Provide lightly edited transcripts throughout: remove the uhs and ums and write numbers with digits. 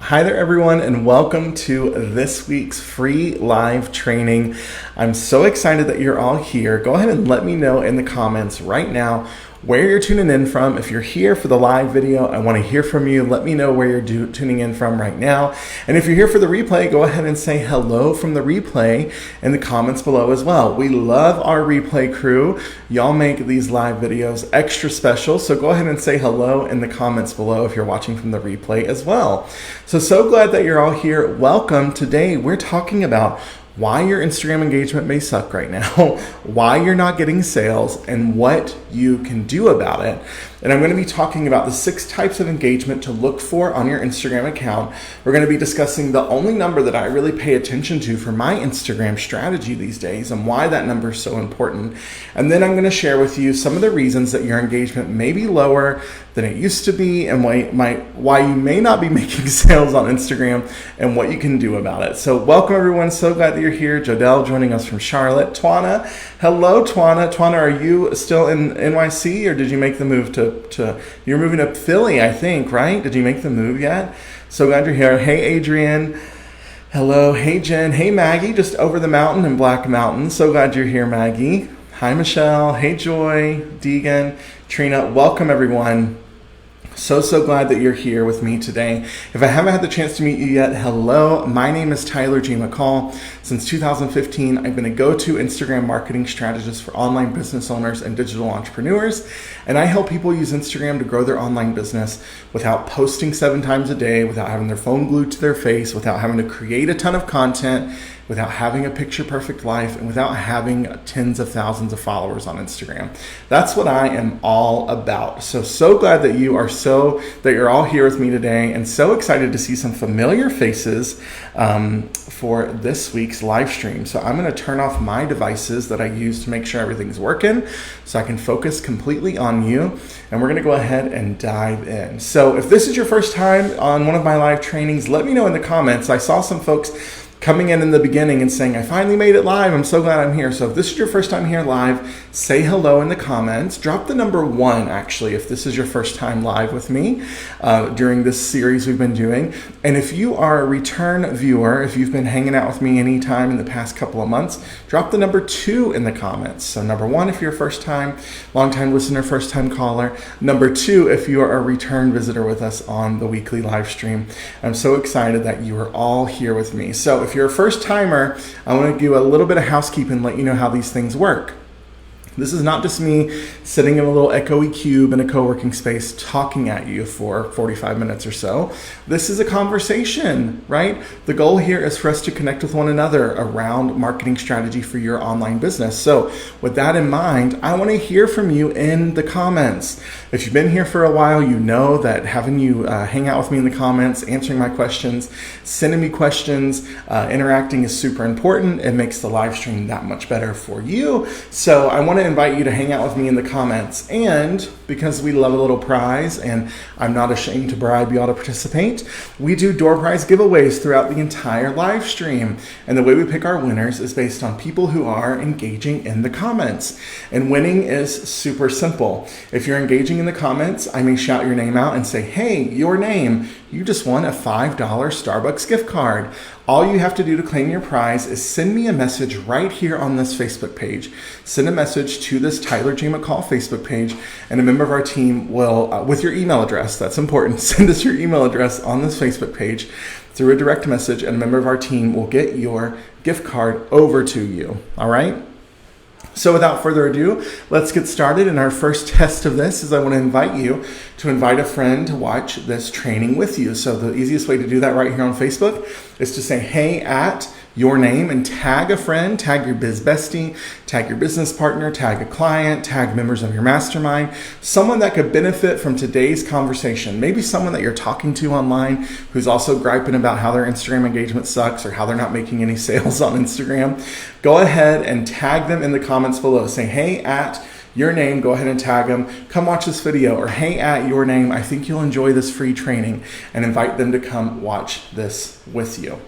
Hi there everyone, and welcome to this week's free live training. I'm so excited that you're all here. Go ahead and let me know in the comments right now where you're tuning in from. If you're here for the live video, I want to hear from you. Let me know where you're tuning in from right now. And if you're here for the replay, go ahead and say hello from the replay in the comments below as well. We love our replay crew. Y'all make these live videos extra special, so go ahead and say hello in the comments below if you're watching from the replay as well. So glad that you're all here. Welcome. Today we're talking about why your Instagram engagement may suck right now, why you're not getting sales, and what you can do about it. And I'm going to be talking about the 6 types of engagement to look for on your Instagram account. We're going to be discussing the only number that I really pay attention to for my Instagram strategy these days and why that number is so important. And then I'm going to share with you some of the reasons that your engagement may be lower than it used to be and why you may not be making sales on Instagram and what you can do about it. So welcome everyone. So glad that you're here. Jodelle joining us from Charlotte. Twana. Hello, Twana. Twana, are you still in NYC or did you make the move to you're moving to Philly, I think, right? Did you make the move yet? So glad you're here. Hey, Adrian. Hello. Hey, Jen. Hey, Maggie, just over the mountain in Black Mountain. So glad you're here, Maggie. Hi, Michelle. Hey, Joy, Deegan, Trina. Welcome, everyone. So glad that you're here with me today. If I haven't had the chance to meet you yet, hello. My name is Tyler G. McCall. Since 2015, I've been a go-to Instagram marketing strategist for online business owners and digital entrepreneurs. And I help people use Instagram to grow their online business without posting 7 times a day, without having their phone glued to their face, without having to create a ton of content, without having a picture perfect life, and without having tens of thousands of followers on Instagram. That's what I am all about. So glad that you're all here with me today, and so excited to see some familiar faces for this week's live stream. So I'm going to turn off my devices that I use to make sure everything's working so I can focus completely on you, and we're going to go ahead and dive in. So if this is your first time on one of my live trainings, let me know in the comments. I saw some folks coming in the beginning and saying, I finally made it live. I'm so glad I'm here. So if this is your first time here live, say hello in the comments. Drop the number 1, actually, if this is your first time live with me during this series we've been doing. And if you are a return viewer, if you've been hanging out with me anytime in the past couple of months, drop the number 2 in the comments. So number 1, if you're a first time, long time listener, first time caller. Number 2, if you are a return visitor with us on the weekly live stream. I'm so excited that you are all here with me. So if you're a first timer, I want to do a little bit of housekeeping and let you know how these things work. This is not just me sitting in a little echoey cube in a co-working space talking at you for 45 minutes or so. This is a conversation, right? The goal here is for us to connect with one another around marketing strategy for your online business. So with that in mind, I want to hear from you in the comments. If you've been here for a while, you know that having you hang out with me in the comments, answering my questions, sending me questions, interacting is super important. It makes the live stream that much better for you. So I want to invite you to hang out with me in the comments, and because we love a little prize and I'm not ashamed to bribe you all to participate, we do door prize giveaways throughout the entire live stream, and the way we pick our winners is based on people who are engaging in the comments, and winning is super simple. If you're engaging in the comments, I may shout your name out and say, hey, your name, you just won a $5 Starbucks gift card. All you have to do to claim your prize is send me a message right here on this Facebook page. Send a message to this Tyler G. McCall Facebook page, and a member of our team will, with your email address, that's important, send us your email address on this Facebook page through a direct message, and a member of our team will get your gift card over to you. All right? So without further ado, let's get started. And our first test of this is I want to invite you to invite a friend to watch this training with you. So the easiest way to do that right here on Facebook is to say, hey, at your name, and tag a friend, tag your biz bestie, tag your business partner, tag a client, tag members of your mastermind, someone that could benefit from today's conversation. Maybe someone that you're talking to online who's also griping about how their Instagram engagement sucks or how they're not making any sales on Instagram. Go ahead and tag them in the comments below. Say, hey, at your name, go ahead and tag them, come watch this video, or hey, at your name, I think you'll enjoy this free training, and invite them to come watch this with you.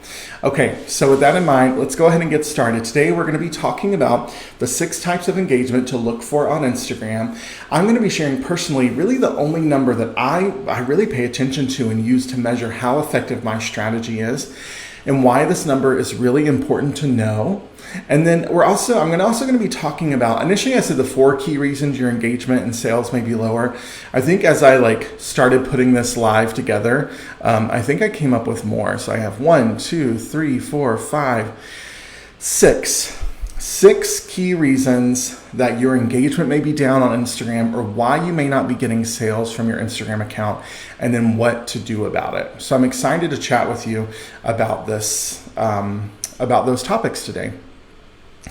Okay, so with that in mind, let's go ahead and get started. Today we're going to be talking about the 6 types of engagement to look for on Instagram. I'm going to be sharing personally really the only number that I really pay attention to and use to measure how effective my strategy is, and why this number is really important to know. And then I'm also going to be talking about, initially I said the 4 key reasons your engagement and sales may be lower. I think as I started putting this live together, I think I came up with more. So I have 1, 2, 3, 4, 5, 6. 6 key reasons that your engagement may be down on Instagram, or why you may not be getting sales from your Instagram account, and then what to do about it. So I'm excited to chat with you about this, about those topics today.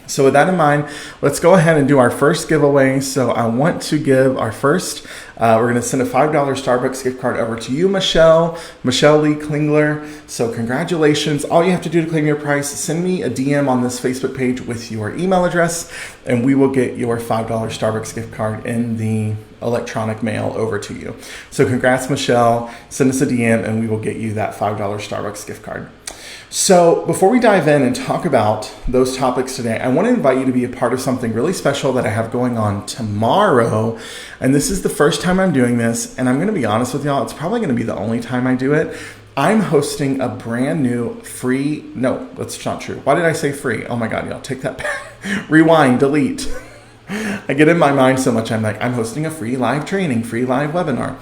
So with that in mind, let's go ahead and do our first giveaway. So I want to give our first, we're going to send a $5 Starbucks gift card over to you, Michelle Lee Klingler. So congratulations. All you have to do to claim your prize is send me a DM on this Facebook page with your email address, and we will get your $5 Starbucks gift card in the electronic mail over to you. So congrats, Michelle. Send us a DM and we will get you that $5 Starbucks gift card. So before we dive in and talk about those topics today, I want to invite you to be a part of something really special that I have going on tomorrow. And this is the first time I'm doing this. And I'm going to be honest with y'all, it's probably going to be the only time I do it. I'm hosting a brand new no, that's not true. Why did I say free? Oh my God, y'all, take that back. Rewind, delete. I get in my mind so much, I'm hosting a free live training, free live webinar.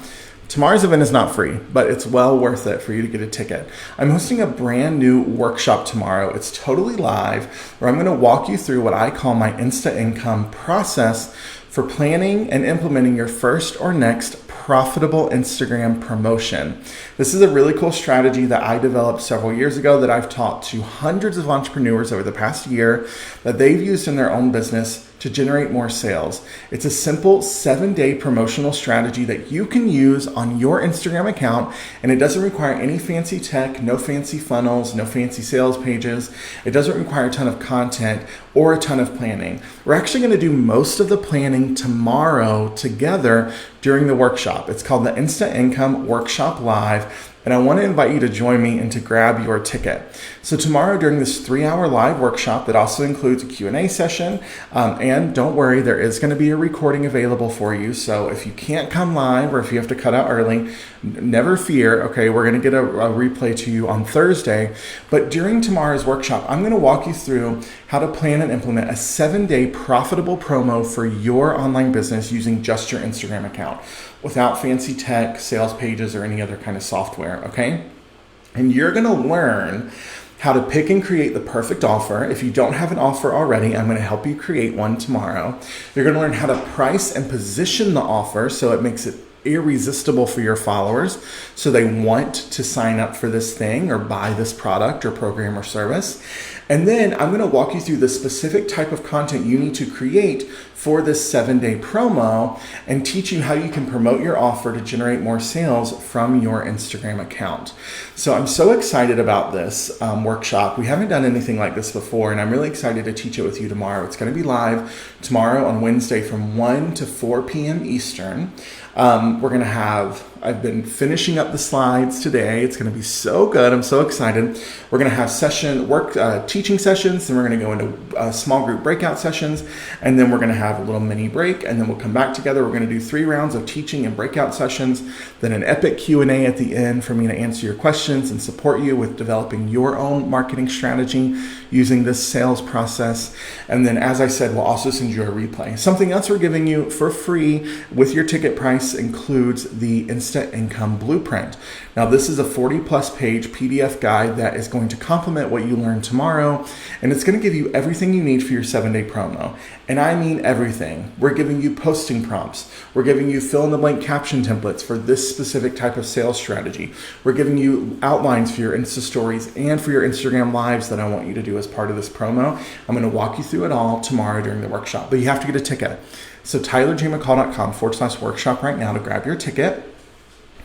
Tomorrow's event is not free, but it's well worth it for you to get a ticket. I'm hosting a brand new workshop tomorrow. It's totally live, where I'm going to walk you through what I call my Insta Income process for planning and implementing your first or next profitable Instagram promotion. This is a really cool strategy that I developed several years ago that I've taught to hundreds of entrepreneurs over the past year that they've used in their own business to generate more sales. It's a simple 7-day promotional strategy that you can use on your Instagram account, and it doesn't require any fancy tech, no fancy funnels, no fancy sales pages. It doesn't require a ton of content or a ton of planning. We're actually going to do most of the planning tomorrow together during the workshop. It's called the Insta Income Workshop Live. And I want to invite you to join me and to grab your ticket. So tomorrow during this 3-hour live workshop that also includes a Q&A session, and don't worry, there is going to be a recording available for you. So if you can't come live, or if you have to cut out early, never fear, okay? We're going to get a replay to you on Thursday. But during tomorrow's workshop, I'm going to walk you through how to plan and implement a 7-day profitable promo for your online business using just your Instagram account, without fancy tech, sales pages, or any other kind of software, okay? And you're gonna learn how to pick and create the perfect offer. If you don't have an offer already, I'm gonna help you create one tomorrow. You're gonna learn how to price and position the offer so it makes it irresistible for your followers, so they want to sign up for this thing or buy this product or program or service. And then I'm going to walk you through the specific type of content you need to create for this 7-day promo, and teach you how you can promote your offer to generate more sales from your Instagram account. So I'm so excited about this workshop. We haven't done anything like this before, and I'm really excited to teach it with you tomorrow. It's going to be live tomorrow on Wednesday from 1 to 4 p.m. Eastern. We're going to have, I've been finishing up the slides today. It's going to be so good. I'm so excited. We're going to have teaching sessions, and we're going to go into small group breakout sessions, and then we're going to have a little mini break, and then we'll come back together. We're going to do 3 rounds of teaching and breakout sessions, then an epic Q&A at the end for me to answer your questions and support you with developing your own marketing strategy using this sales process. And then, as I said, we'll also send you a replay. Something else we're giving you for free with your ticket price includes the Insta Income Blueprint. Now, this is a 40+ page PDF guide that is going to complement what you learn tomorrow, and it's going to give you everything you need for your 7-day promo. And I mean everything. We're giving you posting prompts. We're giving you fill-in-the-blank caption templates for this specific type of sales strategy. We're giving you outlines for your Insta stories and for your Instagram lives that I want you to do as part of this promo. I'm going to walk you through it all tomorrow during the workshop, but you have to get a ticket. So tylerjmccall.com/workshop right now to grab your ticket.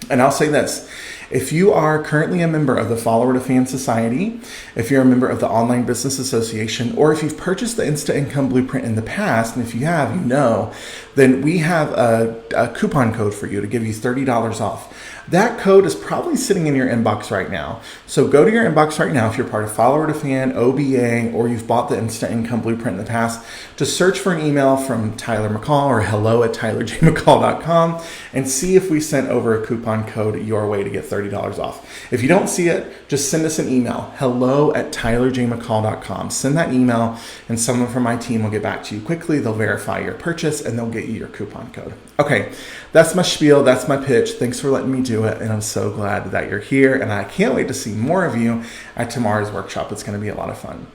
And I'll say this, If you are currently a member of the Follower to Fan Society, if you're a member of the Online Business Association, or if you've purchased the Instant Income Blueprint in the past, and if you have, you know, then we have a coupon code for you to give you $30 off. That code is probably sitting in your inbox right now. So go to your inbox right now if you're part of Follower to Fan, OBA, or you've bought the Instant Income Blueprint in the past. Just search for an email from Tyler McCall or hello@tylerjmccall.com and see if we sent over a coupon code your way to get $30 off. If you don't see it, just send us an email, hello@tylerjmccall.com. Send that email and someone from my team will get back to you quickly. They'll verify your purchase and they'll get you your coupon code. Okay, that's my spiel. That's my pitch. Thanks for letting me do it. And I'm so glad that you're here. And I can't wait to see more of you at tomorrow's workshop. It's going to be a lot of fun.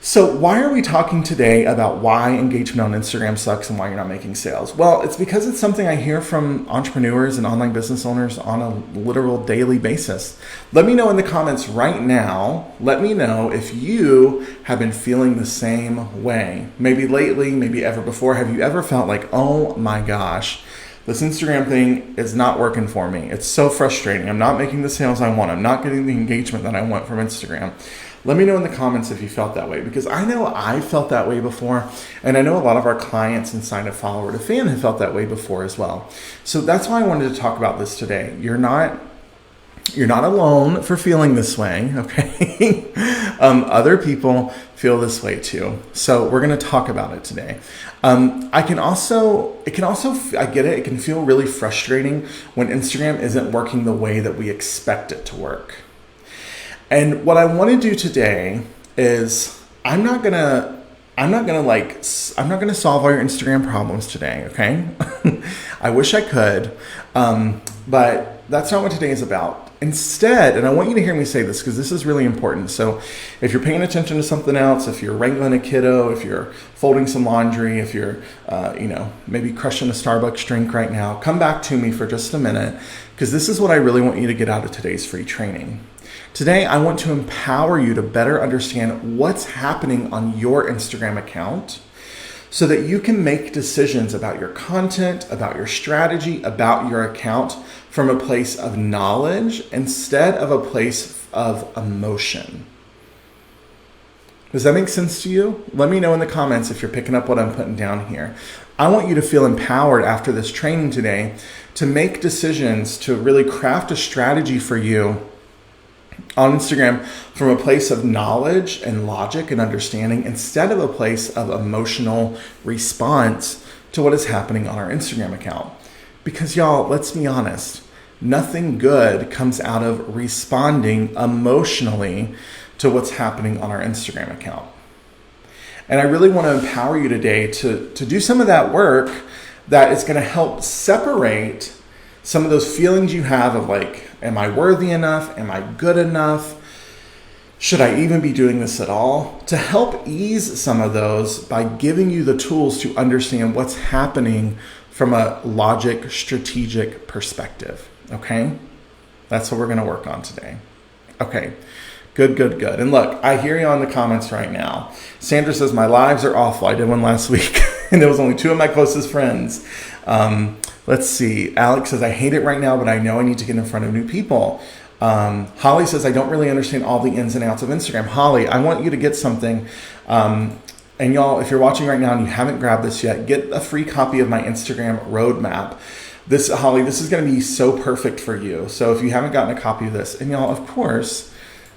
So why are we talking today about why engagement on Instagram sucks and why you're not making sales? Well, it's because it's something I hear from entrepreneurs and online business owners on a literal daily basis. Let me know in the comments right now. Let me know if you have been feeling the same way. Maybe lately, maybe ever before. Have you ever felt like, oh my gosh, this Instagram thing is not working for me. It's so frustrating. I'm not making the sales I want. I'm not getting the engagement that I want from Instagram. Let me know in the comments if you felt that way, because I know I felt that way before, and I know a lot of our clients inside of Follower to Fan have felt that way before as well. So that's why I wanted to talk about this today. You're not alone for feeling this way, okay? Other people feel this way too. So we're going to talk about it today. I get it. It can feel really frustrating when Instagram isn't working the way that we expect it to work. And what I want to do today is I'm not gonna solve all your Instagram problems today, okay? I wish I could, but that's not what today is about. Instead, and I want you to hear me say this because this is really important. So if you're paying attention to something else, if you're wrangling a kiddo, if you're folding some laundry, if you're, maybe crushing a Starbucks drink right now, come back to me for just a minute because this is what I really want you to get out of today's free training. Today, I want to empower you to better understand what's happening on your Instagram account so that you can make decisions about your content, about your strategy, about your account from a place of knowledge instead of a place of emotion. Does that make sense to you? Let me know in the comments if you're picking up what I'm putting down here. I want you to feel empowered after this training today to make decisions, to really craft a strategy for you on Instagram from a place of knowledge and logic and understanding instead of a place of emotional response to what is happening on our Instagram account. Because y'all, let's be honest, nothing good comes out of responding emotionally to what's happening on our Instagram account. And I really want to empower you today to do some of that work that is going to help separate some of those feelings you have of like, am I worthy enough? Am I good enough? Should I even be doing this at all? To help ease some of those by giving you the tools to understand what's happening from a logic, strategic perspective, okay? That's what we're gonna work on today. Okay, good. And look, I hear you on the comments right now. Sandra says, my lives are awful. I did one last week and there was only 2 of my closest friends. Let's see. Alex says, I hate it right now, but I know I need to get in front of new people. Holly says, I don't really understand all the ins and outs of Instagram. Holly, I want you to get something. And y'all, if you're watching right now and you haven't grabbed this yet, get a free copy of my Instagram roadmap. Holly, this is going to be so perfect for you. So if you haven't gotten a copy of this, and y'all, of course,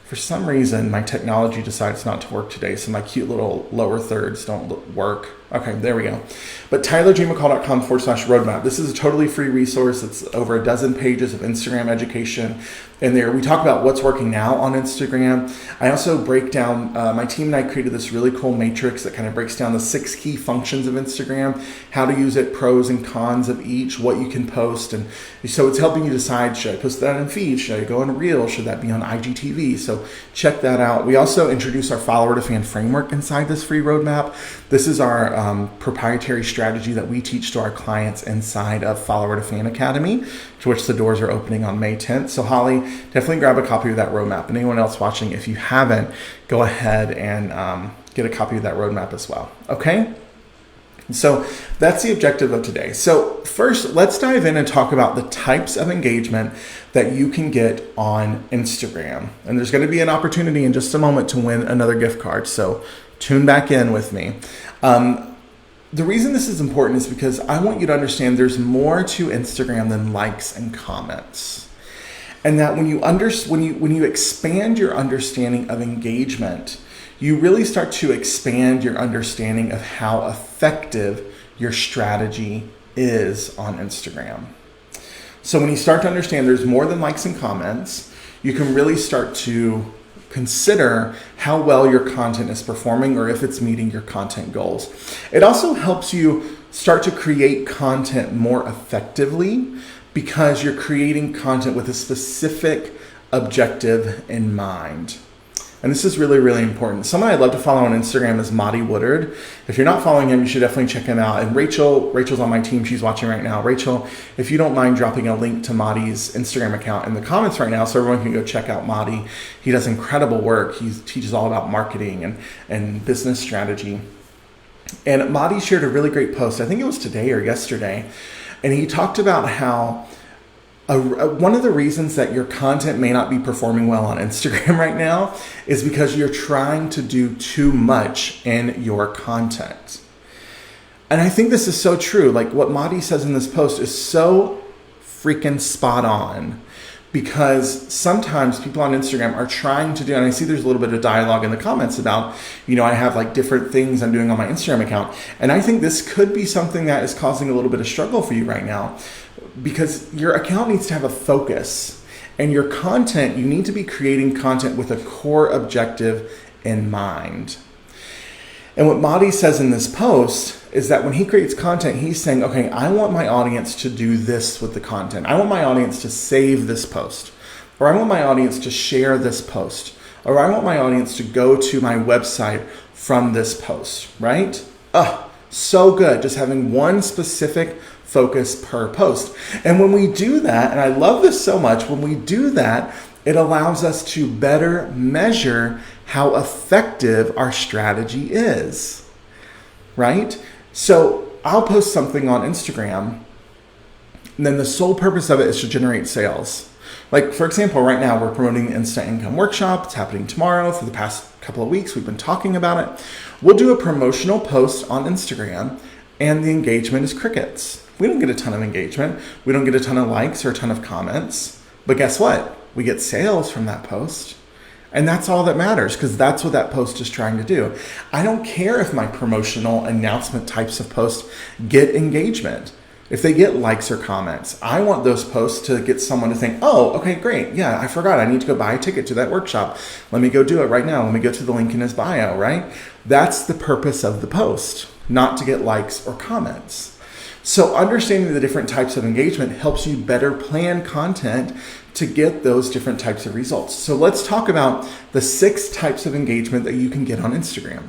for some reason, my technology decides not to work today. So my cute little lower thirds don't work. Okay, there we go. But tylerjmccall.com/roadmap. This is a totally free resource. It's over a dozen pages of Instagram education. And there we talk about what's working now on Instagram. I also break down, my team and I created this really cool matrix that kind of breaks down the 6 key functions of Instagram, how to use it, pros and cons of each, what you can post. And so it's helping you decide, should I post that in feed? Should I go on Reel? Should that be on IGTV? So check that out. We also introduce our Follower to Fan framework inside this free roadmap. This is our proprietary strategy that we teach to our clients inside of Follower to Fan Academy, to which the doors are opening on May 10th. So Holly, definitely grab a copy of that roadmap. And anyone else watching, if you haven't, go ahead and get a copy of that roadmap as well. Okay? So that's the objective of today. So first, let's dive in and talk about the types of engagement that you can get on Instagram. And there's going to be an opportunity in just a moment to win another gift card. So tune back in with me. The reason this is important is because I want you to understand there's more to Instagram than likes and comments. And that when you expand your understanding of engagement, you really start to expand your understanding of how effective your strategy is on Instagram. So when you start to understand there's more than likes and comments, you can really start to consider how well your content is performing or if it's meeting your content goals. It also helps you start to create content more effectively because you're creating content with a specific objective in mind. And this is really, really important. Someone I'd love to follow on Instagram is Madi Woodard. If you're not following him, you should definitely check him out. And Rachel's on my team. She's watching right now. Rachel, if you don't mind dropping a link to Madi's Instagram account in the comments right now so everyone can go check out Madi. He does incredible work. He teaches all about marketing and business strategy. And Madi shared a really great post. I think it was today or yesterday. And he talked about how one of the reasons that your content may not be performing well on Instagram right now is because you're trying to do too much in your content. And I think this is so true. Like what Madi says in this post is so freaking spot on, because sometimes people on Instagram are trying to do, and I see there's a little bit of dialogue in the comments about, I have like different things I'm doing on my Instagram account. And I think this could be something that is causing a little bit of struggle for you right now, because your account needs to have a focus, and your content, you need to be creating content with a core objective in mind. And what Madi says in this post is that when he creates content, he's saying, okay, I want my audience to do this with the content. I want my audience to save this post, or I want my audience to share this post, or I want my audience to go to my website from this post, right? So good. Just having one specific focus per post. And when we do that, and I love this so much, when we do that, it allows us to better measure how effective our strategy is, right? So I'll post something on Instagram, and then the sole purpose of it is to generate sales. Like, for example, right now we're promoting the Instant Income Workshop. It's happening tomorrow. For the past couple of weeks, we've been talking about it. We'll do a promotional post on Instagram, and the engagement is crickets. We don't get a ton of engagement. We don't get a ton of likes or a ton of comments. But guess what? We get sales from that post. And that's all that matters, because that's what that post is trying to do. I don't care if my promotional announcement types of posts get engagement. If they get likes or comments, I want those posts to get someone to think, oh, okay, great. Yeah, I forgot. I need to go buy a ticket to that workshop. Let me go do it right now. Let me go to the link in his bio, right? That's the purpose of the post, not to get likes or comments. So understanding the different types of engagement helps you better plan content to get those different types of results. So let's talk about the 6 types of engagement that you can get on Instagram.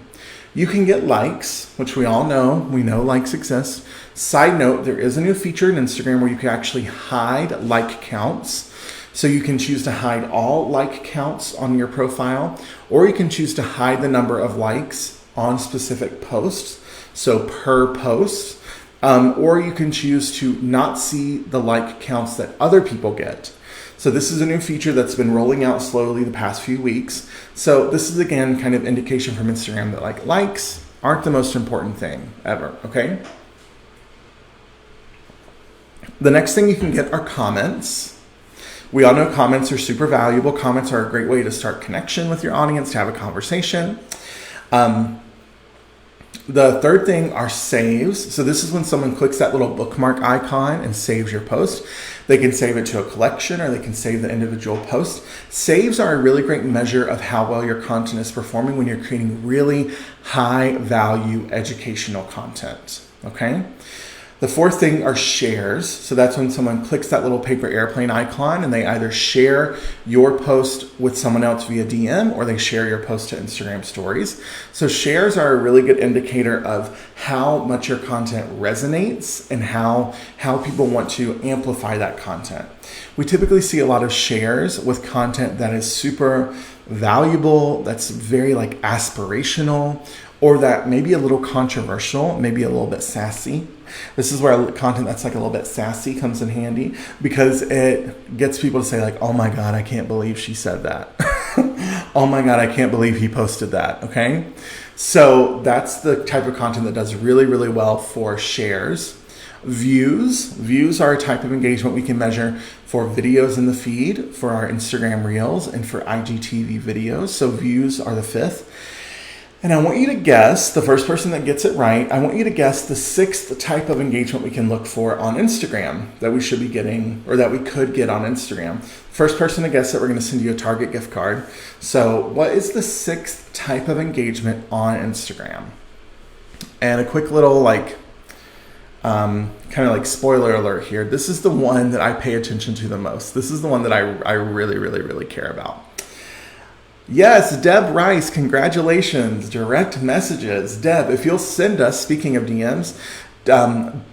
You can get likes, which we all know. We know likes exist. Side note, there is a new feature in Instagram where you can actually hide like counts. So you can choose to hide all like counts on your profile, or you can choose to hide the number of likes on specific posts, so per post. Or you can choose to not see the like counts that other people get. So this is a new feature that's been rolling out slowly the past few weeks. So this is, again, kind of indication from Instagram that likes aren't the most important thing ever, okay? The next thing you can get are comments. We all know comments are super valuable. Comments are a great way to start connection with your audience, to have a conversation. The third thing are saves. So this is when someone clicks that little bookmark icon and saves your post. They can save it to a collection, or they can save the individual post. Saves are a really great measure of how well your content is performing when you're creating really high value educational content, okay? The fourth thing are shares. So that's when someone clicks that little paper airplane icon and they either share your post with someone else via DM, or they share your post to Instagram stories. So shares are a really good indicator of how much your content resonates and how people want to amplify that content. We typically see a lot of shares with content that is super valuable, that's very aspirational, or that may be a little controversial, maybe a little bit sassy. This is where content that's like a little bit sassy comes in handy, because it gets people to say like, oh my God, I can't believe she said that. Oh my God, I can't believe he posted that, okay? So that's the type of content that does really, really well for shares. Views are a type of engagement we can measure for videos in the feed, for our Instagram Reels, and for IGTV videos. So views are the fifth. And I want you to guess, the first person that gets it right, I want you to guess the sixth type of engagement we can look for on Instagram that we should be getting, or that we could get on Instagram. First person to guess it, we're going to send you a Target gift card. So what is the sixth type of engagement on Instagram? And a quick little kind of like spoiler alert here. This is the one that I pay attention to the most. This is the one that I really, really, really care about. Yes, Deb Rice, congratulations. Direct messages. Deb, if you'll send us, speaking of DMs, Deb,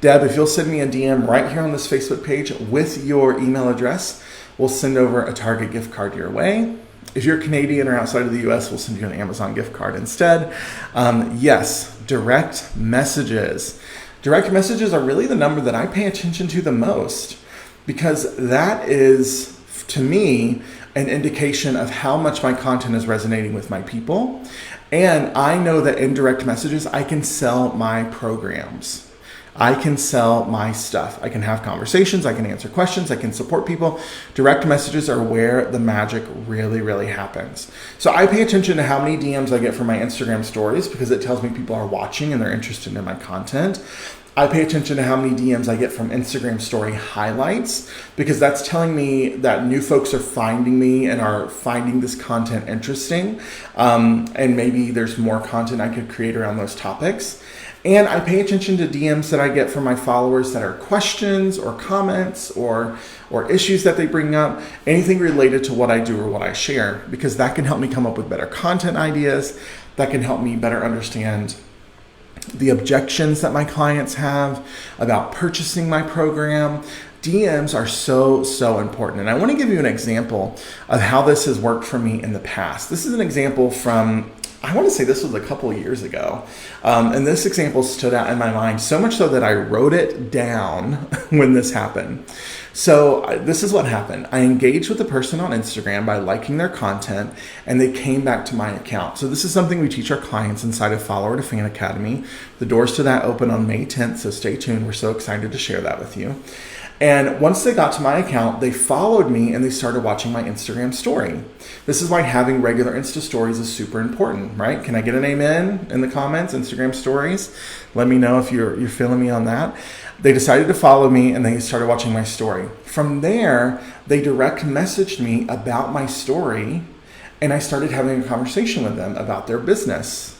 if you'll send me a DM right here on this Facebook page with your email address, we'll send over a Target gift card your way. If you're Canadian or outside of the US, we'll send you an Amazon gift card instead. Yes, direct messages. Direct messages are really the number that I pay attention to the most, because that is, to me, an indication of how much my content is resonating with my people. And I know that in direct messages, I can sell my programs. I can sell my stuff. I can have conversations. I can answer questions. I can support people. Direct messages are where the magic really, really happens. So I pay attention to how many DMs I get from my Instagram stories, because it tells me people are watching and they're interested in my content. I pay attention to how many DMs I get from Instagram story highlights, because that's telling me that new folks are finding me and are finding this content interesting. And maybe there's more content I could create around those topics. And I pay attention to DMs that I get from my followers that are questions or comments or issues that they bring up, anything related to what I do or what I share, because that can help me come up with better content ideas. That can help me better understand the objections that my clients have about purchasing my program. DMs are so important. And I want to give you an example of how this has worked for me in the past. This is an example from, I want to say this was a couple of years ago. And this example stood out in my mind, so much so that I wrote it down when this happened. So this is what happened. I engaged with the person on Instagram by liking their content, and they came back to my account. So this is something we teach our clients inside of Follower to Fan Academy. The doors to that open on May 10th, so stay tuned. We're so excited to share that with you. And once they got to my account, they followed me and they started watching my Instagram story. This is why having regular Insta stories is super important, right? Can I get an amen in the comments, Instagram stories? Let me know if you're feeling me on that. They decided to follow me and they started watching my story. From there, they direct messaged me about my story, and I started having a conversation with them about their business.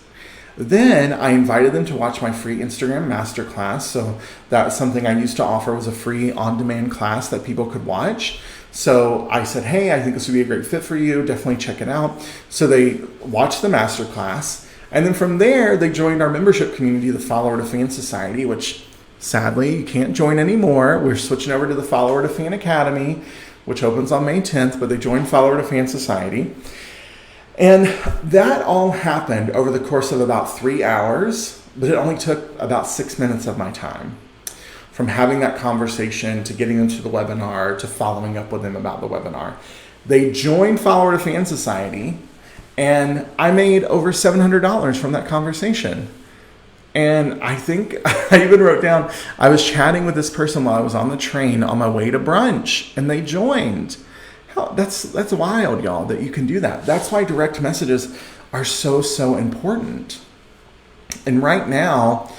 Then I invited them to watch my free Instagram masterclass. So that's something I used to offer, was a free on-demand class that people could watch. So I said, hey, I think this would be a great fit for you. Definitely check it out. So they watched the masterclass. And then from there, they joined our membership community, the Follower to Fan Society, which sadly you can't join anymore. We're switching over to the Follower to Fan Academy, which opens on May 10th, but they joined Follower to Fan Society. And that all happened over the course of about 3 hours, but it only took about 6 minutes of my time, from having that conversation to getting them to the webinar to following up with them about the webinar. They joined Follower to Fan Society, and I made over $700 from that conversation. And I think I even wrote down, I was chatting with this person while I was on the train on my way to brunch, and they joined. That's wild, y'all, that you can do that. That's why direct messages are so important. And right now,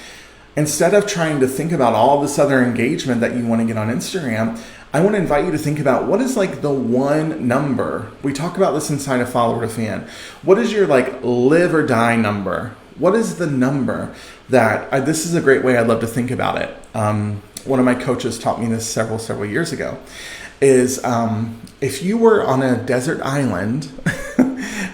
instead of trying to think about all this other engagement that you want to get on Instagram, I want to invite you to think about, what is like the one number? We talk about this inside of Follower to Fan. What is your like live or die number? What is the number that, this is a great way I'd love to think about it. One of my coaches taught me this several years ago, is if you were on a desert island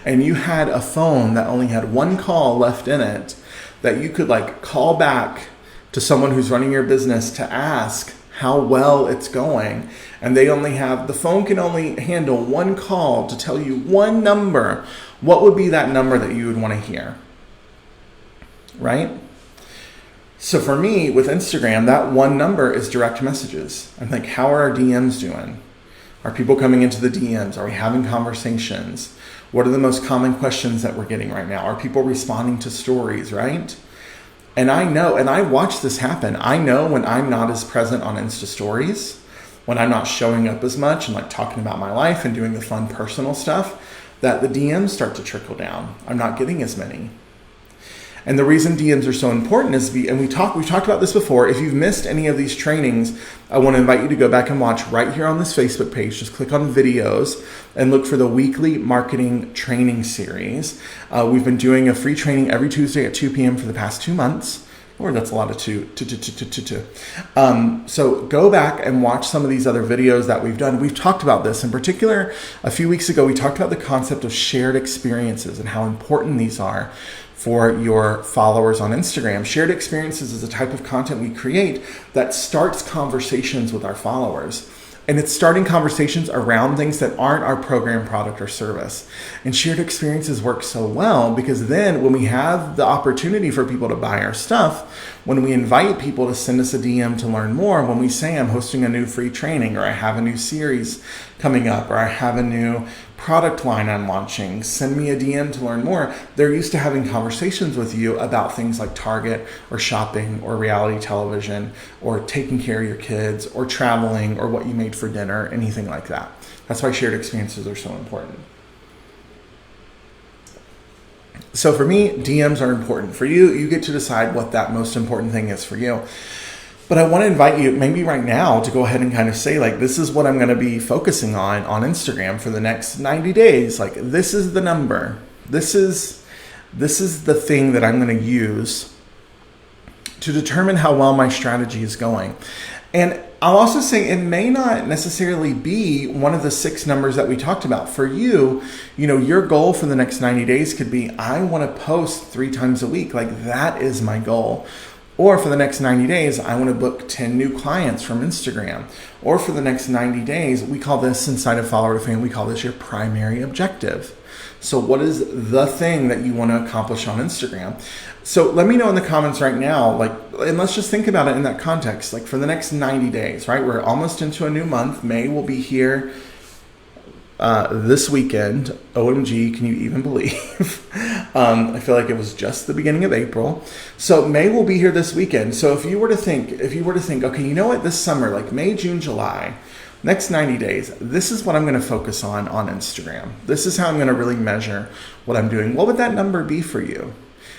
and you had a phone that only had one call left in it, that you could like call back to someone who's running your business to ask how well it's going, and the phone can only handle one call to tell you one number, what would be that number that you would want to hear? right? So for me, with Instagram, that one number is direct messages. I'm like, how are our DMs doing? Are people coming into the DMs? Are we having conversations? What are the most common questions that we're getting right now? Are people responding to stories, right? And I know, and I watch this happen. I know when I'm not as present on Insta stories, when I'm not showing up as much and like talking about my life and doing the fun personal stuff, that the DMs start to trickle down. I'm not getting as many. And the reason DMs are so important is, we've talked about this before. If you've missed any of these trainings, I want to invite you to go back and watch right here on this Facebook page. Just click on videos and look for the weekly marketing training series. We've been doing a free training every Tuesday at 2 p.m. for the past 2 months. Or that's a lot of two. So go back and watch some of these other videos that we've done. We've talked about this. In particular, a few weeks ago, we talked about the concept of shared experiences and how important these are for your followers on Instagram. Shared experiences is a type of content we create that starts conversations with our followers. And it's starting conversations around things that aren't our program, product, or service. And shared experiences work so well because then when we have the opportunity for people to buy our stuff, when we invite people to send us a DM to learn more, when we say I'm hosting a new free training, or I have a new series coming up, or I have a new product line I'm launching, send me a DM to learn more. They're used to having conversations with you about things like Target or shopping or reality television or taking care of your kids or traveling or what you made for dinner, anything like that. That's why shared experiences are so important. So for me, DMs are important. For you, you get to decide what that most important thing is for you. But I want to invite you maybe right now to go ahead and kind of say, like, this is what I'm going to be focusing on Instagram for the next 90 days. Like, this is the number. This is the thing that I'm going to use to determine how well my strategy is going. And I'll also say it may not necessarily be one of the 6 numbers that we talked about. For you, your goal for the next 90 days could be, I want to post 3 times a week. Like, that is my goal. Or for the next 90 days, I want to book 10 new clients from Instagram. Or for the next 90 days, we call this inside of Follower to Fame, we call this your primary objective. So what is the thing that you want to accomplish on Instagram? So let me know in the comments right now, and let's just think about it in that context. Like for the next 90 days, right? We're almost into a new month. May will be here this weekend. OMG, can you even believe? I feel like it was just the beginning of April. So May will be here this weekend. So if you were to think, okay, you know what, this summer, like May, June, July, next 90 days, this is what I'm going to focus on Instagram. This is how I'm going to really measure what I'm doing. What would that number be for you?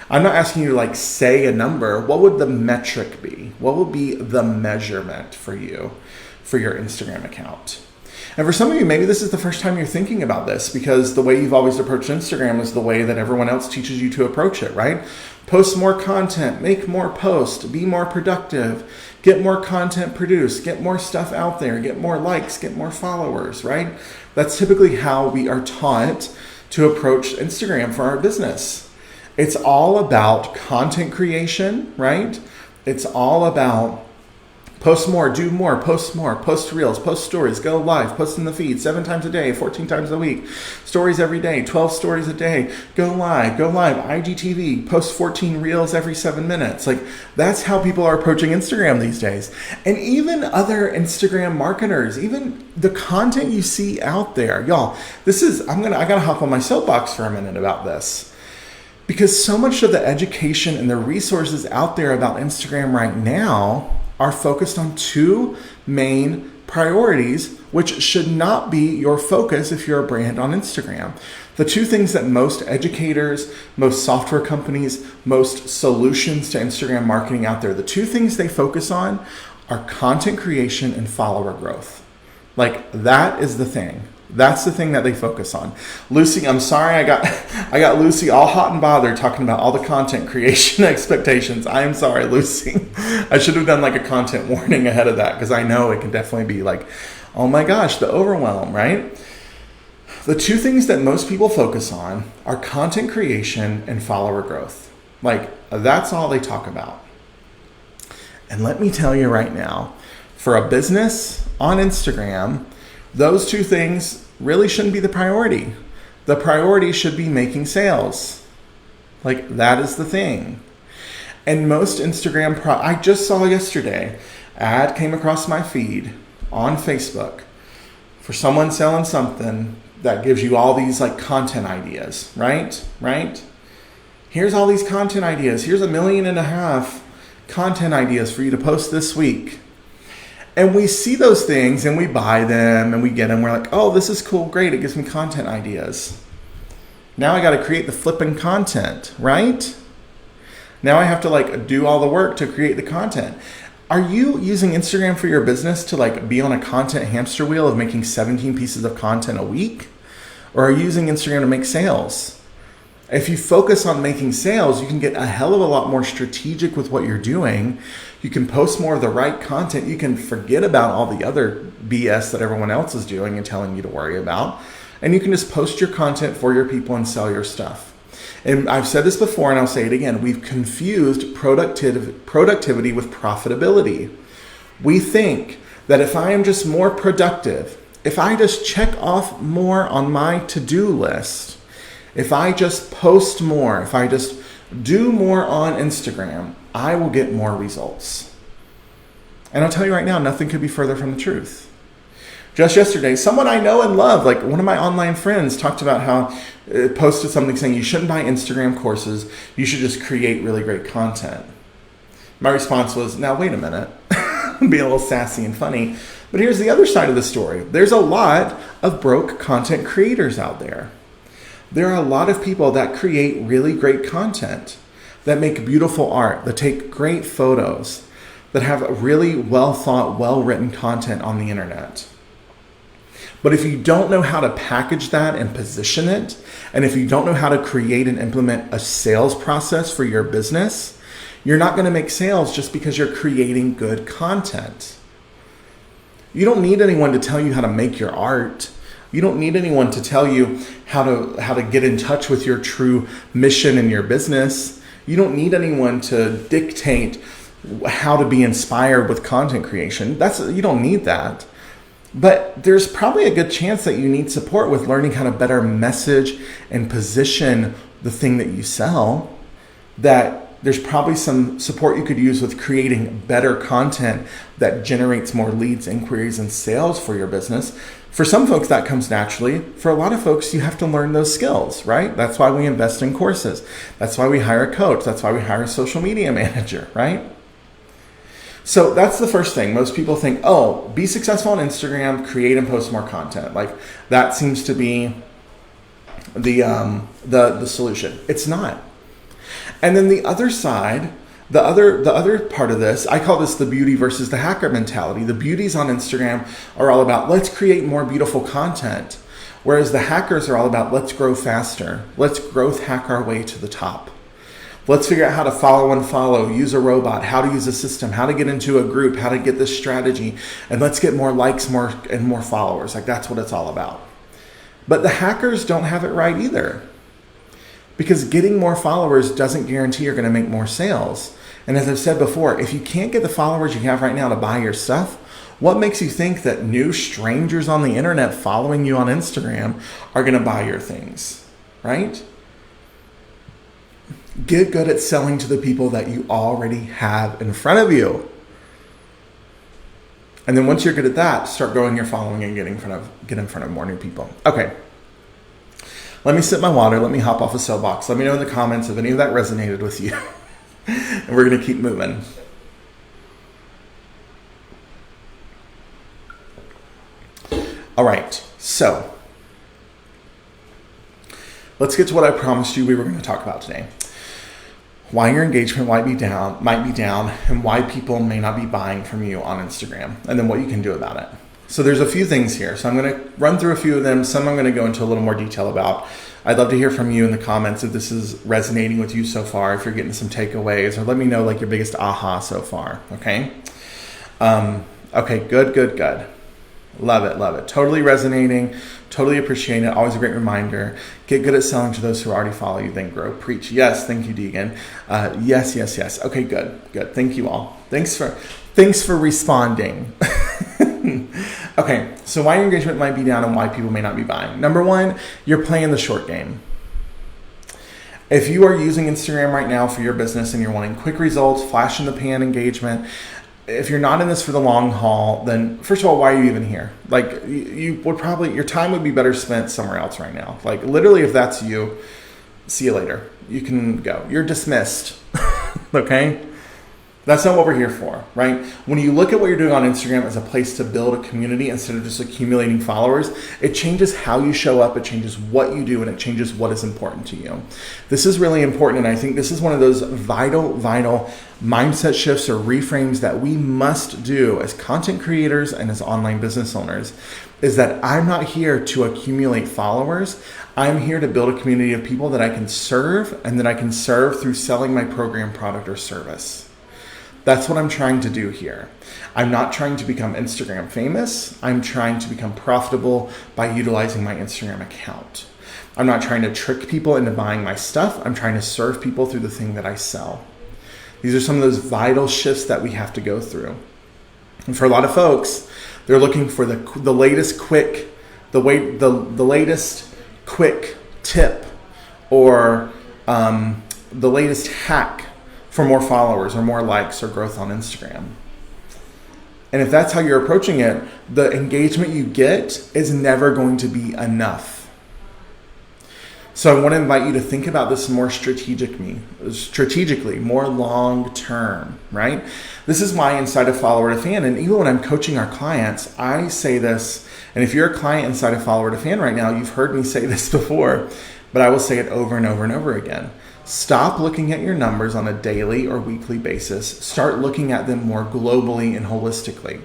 I'm not asking you to say a number. What would the metric be? What would be the measurement for you for your Instagram account? And for some of you, maybe this is the first time you're thinking about this because the way you've always approached Instagram is the way that everyone else teaches you to approach it, right? Post more content, make more posts, be more productive, get more content produced, get more stuff out there, get more likes, get more followers, right? That's typically how we are taught to approach Instagram for our business. It's all about content creation, right? It's all about post more, do more, post reels, post stories, go live, post in the feed 7 times a day, 14 times a week, stories every day, 12 stories a day, go live, IGTV, post 14 reels every 7 minutes. Like that's how people are approaching Instagram these days. And even other Instagram marketers, even the content you see out there, y'all, I gotta hop on my soapbox for a minute about this. Because so much of the education and the resources out there about Instagram right now are focused on 2 main priorities, which should not be your focus if you're a brand on Instagram. The 2 things that most educators, most software companies, most solutions to Instagram marketing out there, the 2 things they focus on are content creation and follower growth. Like that is the thing. That's the thing that they focus on. Lucy, I'm sorry I got Lucy all hot and bothered talking about all the content creation expectations. I am sorry, Lucy. I should have done a content warning ahead of that because I know it can definitely be oh my gosh, the overwhelm, right? The 2 things that most people focus on are content creation and follower growth. That's all they talk about. And let me tell you right now, for a business on Instagram, those 2 things really shouldn't be the priority. The priority should be making sales. That is the thing. And most Instagram I just saw yesterday, ad came across my feed on Facebook for someone selling something that gives you all these like content ideas, right? Here's all these content ideas. Here's 1.5 million content ideas for you to post this week. And we see those things and we buy them and we get them. We're like, oh, this is cool. Great. It gives me content ideas. Now I got to create the flipping content, right? Now I have to like do all the work to create the content. Are you using Instagram for your business to like be on a content hamster wheel of making 17 pieces of content a week? Or are you using Instagram to make sales? If you focus on making sales, you can get a hell of a lot more strategic with what you're doing. You can post more of the right content. You can forget about all the other BS that everyone else is doing and telling you to worry about. And you can just post your content for your people and sell your stuff. And I've said this before and I'll say it again. We've confused productivity with profitability. We think that if I am just more productive, if I just check off more on my to-do list, if I just post more, if I just do more on Instagram, I will get more results. And I'll tell you right now, nothing could be further from the truth. Just yesterday, someone I know and love, like one of my online friends, talked about how posted something saying you shouldn't buy Instagram courses, you should just create really great content. My response was, now wait a minute, I'm being a little sassy and funny, but here's the other side of the story. There's a lot of broke content creators out there. There are a lot of people that create really great content, that make beautiful art, that take great photos, that have really well thought, well written content on the internet. But if you don't know how to package that and position it, and if you don't know how to create and implement a sales process for your business, you're not going to make sales just because you're creating good content. You don't need anyone to tell you how to make your art. You don't need anyone to tell you how to get in touch with your true mission in your business. You don't need anyone to dictate how to be inspired with content creation. You don't need that. But there's probably a good chance that you need support with learning how to better message and position the thing that you sell. That there's probably some support you could use with creating better content that generates more leads, inquiries, and sales for your business. For some folks, that comes naturally. For a lot of folks, you have to learn those skills, right? That's why we invest in courses. That's why we hire a coach. That's why we hire a social media manager, right? So that's the first thing. Most people think, oh, be successful on Instagram, create and post more content. Like that seems to be the solution. It's not. And then the other side, the other part of this, I call this the beauty versus the hacker mentality. The beauties on Instagram are all about let's create more beautiful content, whereas the hackers are all about let's grow faster. Let's growth hack our way to the top. Let's figure out how to follow and follow, use a robot, how to use a system, how to get into a group, how to get this strategy, and let's get more likes, more followers. Like that's what it's all about. But the hackers don't have it right either. Because getting more followers doesn't guarantee you're going to make more sales. And as I've said before, if you can't get the followers you have right now to buy your stuff, what makes you think that new strangers on the internet following you on Instagram are going to buy your things, right? Get good at selling to the people that you already have in front of you. And then once you're good at that, start growing your following and get in front of more new people. Okay. Let me sip my water. Let me hop off a soapbox. Let me know in the comments if any of that resonated with you. And we're going to keep moving. All right. So let's get to what I promised you we were going to talk about today. Why your engagement might be down, and why people may not be buying from you on Instagram, and then what you can do about it. So there's a few things here. So I'm going to run through a few of them. Some I'm going to go into a little more detail about. I'd love to hear from you in the comments if this is resonating with you so far, if you're getting some takeaways, or let me know like your biggest aha so far. Okay. Okay. Good. Love it. Totally resonating. Totally appreciate it. Always a great reminder. Get good at selling to those who already follow you, then grow. Preach. Yes. Thank you, Deegan. Yes. Okay, good. Thank you all. Thanks for responding. Okay, so why your engagement might be down and why people may not be buying. Number one, you're playing the short game. If you are using Instagram right now for your business and you're wanting quick results, flash in the pan engagement, if you're not in this for the long haul, then first of all, why are you even here? Like, you would probably, your time would be better spent somewhere else right now. Like, literally, if that's you, see you later. You can go. You're dismissed. Okay? That's not what we're here for, right? When you look at what you're doing on Instagram as a place to build a community instead of just accumulating followers, it changes how you show up, it changes what you do, and it changes what is important to you. This is really important, and I think this is one of those vital mindset shifts or reframes that we must do as content creators and as online business owners, is that I'm not here to accumulate followers. I'm here to build a community of people that I can serve, and that I can serve through selling my program, product, or service. That's what I'm trying to do here. I'm not trying to become Instagram famous. I'm trying to become profitable by utilizing my Instagram account. I'm not trying to trick people into buying my stuff. I'm trying to serve people through the thing that I sell. These are some of those vital shifts that we have to go through. And for a lot of folks, they're looking for the latest quick tip or the latest hack for more followers or more likes or growth on Instagram. And if that's how you're approaching it, the engagement you get is never going to be enough. So I want to invite you to think about this more strategically, more long term, right? This is why inside of Follower to Fan, and even when I'm coaching our clients, I say this, and if you're a client inside of Follower to Fan right now, you've heard me say this before, but I will say it over and over and over again. Stop looking at your numbers on a daily or weekly basis. Start looking at them more globally and holistically.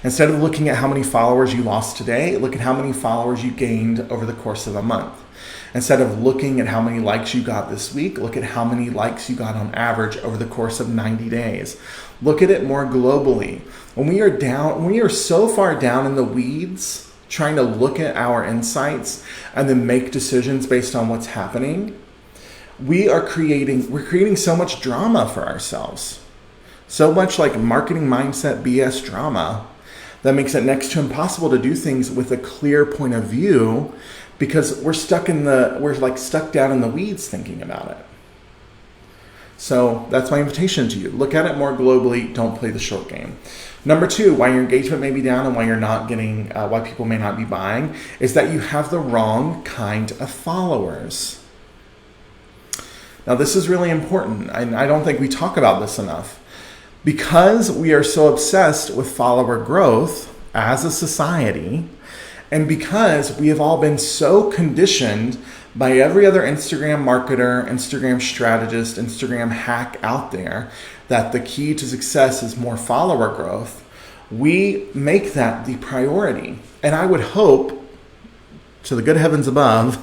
Instead of looking at how many followers you lost today, look at how many followers you gained over the course of a month. Instead of looking at how many likes you got this week, look at how many likes you got on average over the course of 90 days. Look at it more globally. When we are so far down in the weeds, trying to look at our insights and then make decisions based on what's happening, we're creating so much drama for ourselves. So much like marketing mindset BS drama that makes it next to impossible to do things with a clear point of view, because we're stuck down in the weeds thinking about it. So that's my invitation to you. Look at it more globally. Don't play the short game. Number 2, why your engagement may be down and why you're not getting, why people may not be buying, is that you have the wrong kind of followers. Now, this is really important, and I don't think we talk about this enough. Because we are so obsessed with follower growth as a society, and because we have all been so conditioned by every other Instagram marketer, Instagram strategist, Instagram hack out there, that the key to success is more follower growth, we make that the priority. And I would hope to the good heavens above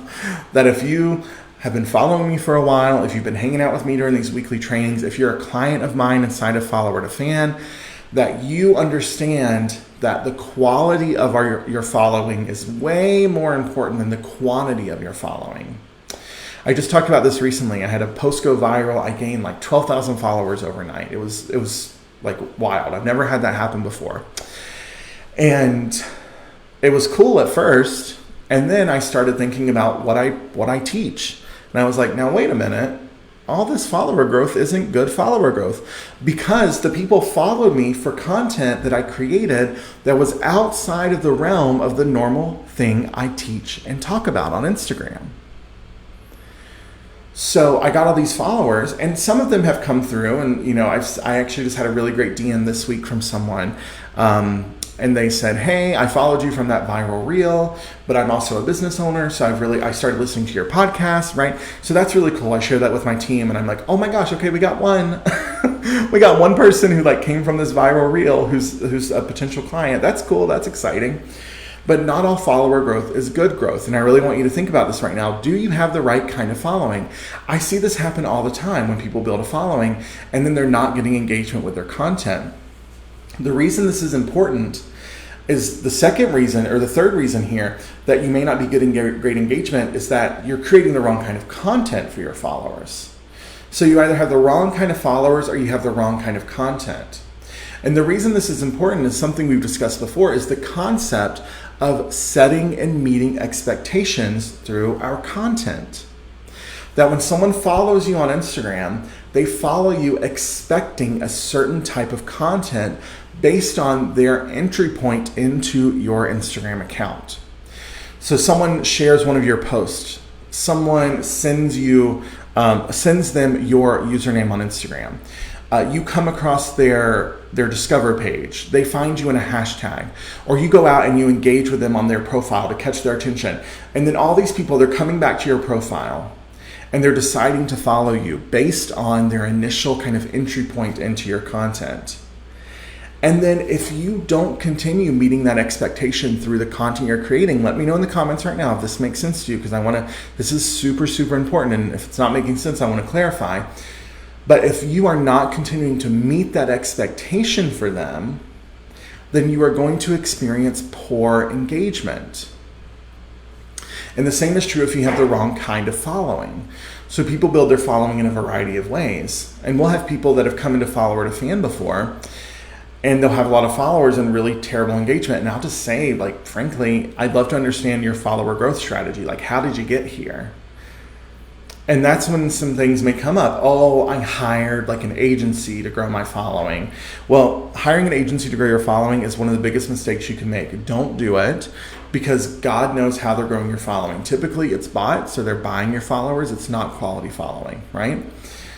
that if you have been following me for a while, if you've been hanging out with me during these weekly trainings, if you're a client of mine inside of Follower to Fan, that you understand that the quality of your following is way more important than the quantity of your following. I just talked about this recently. I had a post go viral. I gained like 12,000 followers overnight. It was like wild. I've never had that happen before. And it was cool at first. And then I started thinking about what I teach. And I was like, now wait a minute. All this follower growth isn't good follower growth, because the people followed me for content that I created that was outside of the realm of the normal thing I teach and talk about on Instagram. So I got all these followers, and some of them have come through, and I actually just had a really great DM this week from someone. And they said, hey, I followed you from that viral reel, but I'm also a business owner, so I started listening to your podcast, right? So that's really cool. I shared that with my team, and I'm like, oh my gosh, okay, we got one. We got one person who came from this viral reel who's a potential client. That's cool. That's exciting. But not all follower growth is good growth. And I really want you to think about this right now. Do you have the right kind of following? I see this happen all the time when people build a following and then they're not getting engagement with their content. The reason this is important is the second reason, or the third reason here, that you may not be getting great engagement is that you're creating the wrong kind of content for your followers. So you either have the wrong kind of followers or you have the wrong kind of content. And the reason this is important is something we've discussed before, is the concept of setting and meeting expectations through our content. that when someone follows you on Instagram, they follow you expecting a certain type of content based on their entry point into your Instagram account. So someone shares one of your posts, someone sends them your username on Instagram. You come across their Discover page, they find you in a hashtag, or you go out and you engage with them on their profile to catch their attention. And then all these people, they're coming back to your profile and they're deciding to follow you based on their initial kind of entry point into your content. And then if you don't continue meeting that expectation through the content you're creating, let me know in the comments right now if this makes sense to you, because this is super, super important. And if it's not making sense, I want to clarify. But if you are not continuing to meet that expectation for them, then you are going to experience poor engagement. And the same is true if you have the wrong kind of following. So people build their following in a variety of ways. And we'll have people that have come into follower to fan before, and they'll have a lot of followers and really terrible engagement. And I'll just say, like, frankly, I'd love to understand your follower growth strategy. Like, how did you get here? And that's when some things may come up. Oh, I hired like an agency to grow my following. Well, hiring an agency to grow your following is one of the biggest mistakes you can make. Don't do it, because God knows how they're growing your following. Typically it's bought, so they're buying your followers. It's not quality following, right?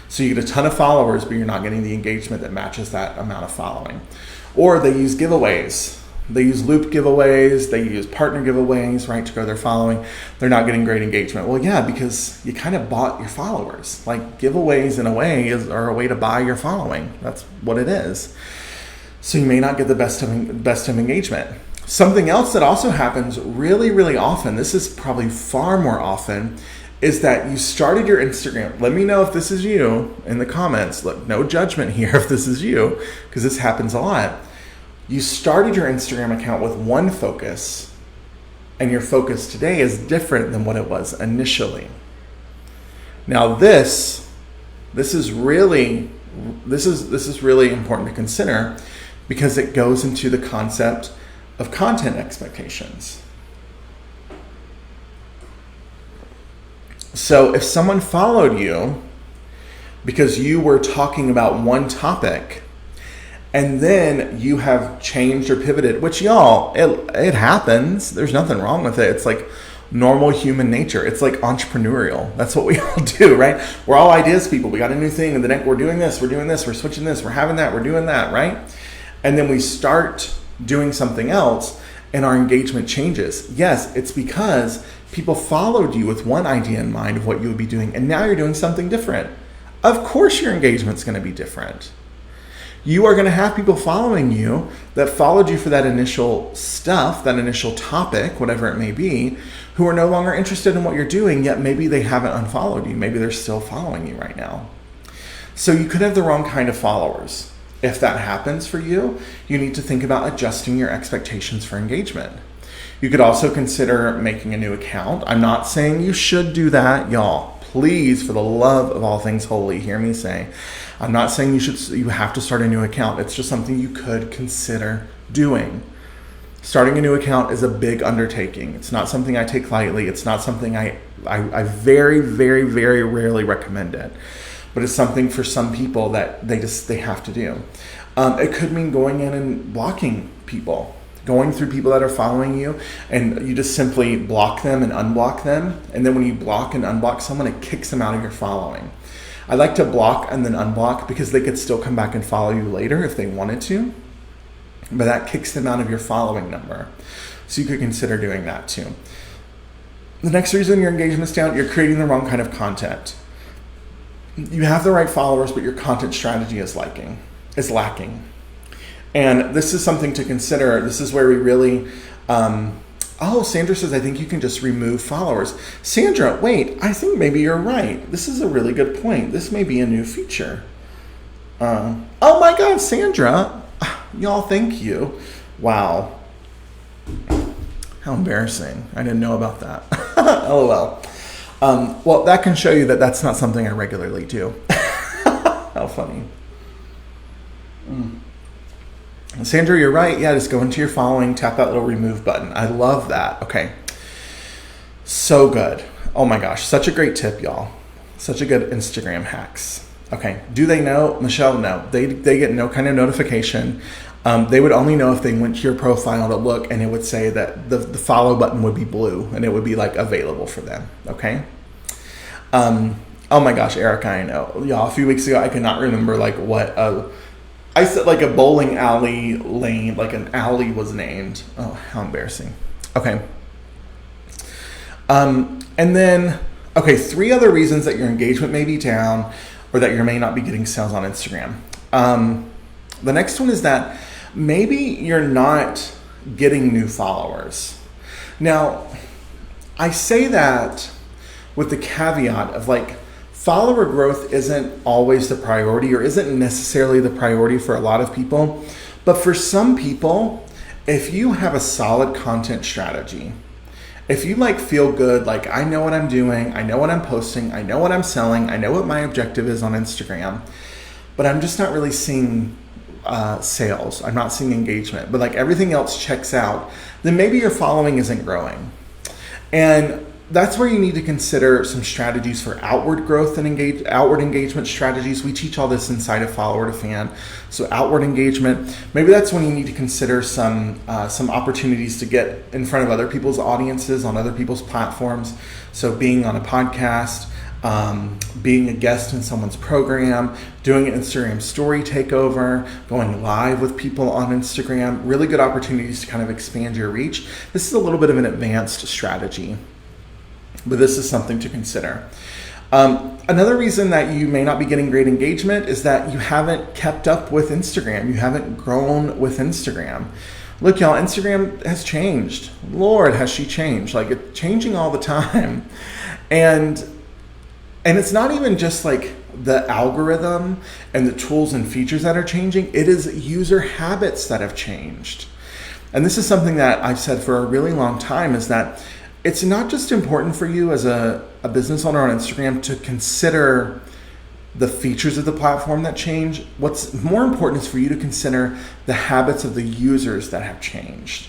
So you get a ton of followers, but you're not getting the engagement that matches that amount of following. Or they use giveaways. They use loop giveaways, they use partner giveaways, right, to grow their following. They're not getting great engagement. Well, yeah, because you kind of bought your followers. Like, giveaways in a way are a way to buy your following. That's what it is. So you may not get the best of engagement. Something else that also happens really, really often, this is probably far more often, is that you started your Instagram. Let me know if this is you in the comments. Look, no judgment here if this is you, because this happens a lot. You started your Instagram account with one focus, and your focus today is different than what it was initially. Now this is really important to consider, because it goes into the concept of content expectations. So if someone followed you because you were talking about one topic, and then you have changed or pivoted, which y'all, it happens. There's nothing wrong with it. It's like normal human nature. It's like entrepreneurial. That's what we all do, right? We're all ideas people. We got a new thing, and the next we're doing this, we're switching this, we're having that, we're doing that, right? And then we start doing something else, and our engagement changes. Yes, it's because people followed you with one idea in mind of what you would be doing, and now you're doing something different. Of course your engagement's going to be different. You are going to have people following you that followed you for that initial stuff, that initial topic, whatever it may be, who are no longer interested in what you're doing, yet maybe they haven't unfollowed you. Maybe they're still following you right now. So you could have the wrong kind of followers. If that happens for you, you need to think about adjusting your expectations for engagement. You could also consider making a new account. I'm not saying you should do that, y'all. Please, for the love of all things holy, hear me say, I'm not saying you have to start a new account. It's just something you could consider doing. Starting a new account is a big undertaking. It's not something I take lightly. It's not something I very, very, very rarely recommend it. But it's something for some people that they have to do. It could mean going in and blocking people. Going through people that are following you, and you just simply block them and unblock them. And then when you block and unblock someone, it kicks them out of your following. I like to block and then unblock because they could still come back and follow you later if they wanted to. But that kicks them out of your following number. So you could consider doing that too. The next reason your engagement's down, you're creating the wrong kind of content. You have the right followers, but your content strategy is lacking. And this is something to consider. This is where we really, Sandra says, I think you can just remove followers. Sandra, wait, I think maybe you're right. This is a really good point. This may be a new feature. Oh my God, Sandra, y'all, thank you. Wow. How embarrassing. I didn't know about that. LOL. Well, that can show you that that's not something I regularly do. How funny. Sandra, you're right. Yeah, just go into your following, tap that little remove button. I love that. Okay. So good. Oh my gosh, such a great tip, y'all. Such a good Instagram hacks. Okay, do they know? Michelle, no. They get no kind of notification. They would only know if they went to your profile to look, and it would say that the follow button would be blue, and it would be like available for them, okay? Oh my gosh, Erica, I know. Y'all, a few weeks ago, I could not remember like what I said like a bowling alley lane, like an alley was named. Oh, how embarrassing. Okay. And then, okay, 3 other reasons that your engagement may be down or that you may not be getting sales on Instagram. The next one is that maybe you're not getting new followers. Now, I say that with the caveat of like, follower growth isn't always the priority or isn't necessarily the priority for a lot of people. But for some people, if you have a solid content strategy, if you like feel good, like I know what I'm doing, I know what I'm posting, I know what I'm selling, I know what my objective is on Instagram, but I'm just not really seeing sales. I'm not seeing engagement, but like everything else checks out, then maybe your following isn't growing. And that's where you need to consider some strategies for outward growth and outward engagement strategies. We teach all this inside of Follower to Fan. So outward engagement, maybe that's when you need to consider some opportunities to get in front of other people's audiences on other people's platforms. So being on a podcast, being a guest in someone's program, doing an Instagram story takeover, going live with people on Instagram, really good opportunities to kind of expand your reach. This is a little bit of an advanced strategy, but this is something to consider. Another reason that you may not be getting great engagement is that you haven't kept up with Instagram. You haven't grown with Instagram. Look, y'all, Instagram has changed. Lord, has she changed. Like, it's changing all the time. And it's not even just like the algorithm and the tools and features that are changing. It is user habits that have changed. And this is something that I've said for a really long time, is that it's not just important for you as a business owner on Instagram to consider the features of the platform that change. What's more important is for you to consider the habits of the users that have changed,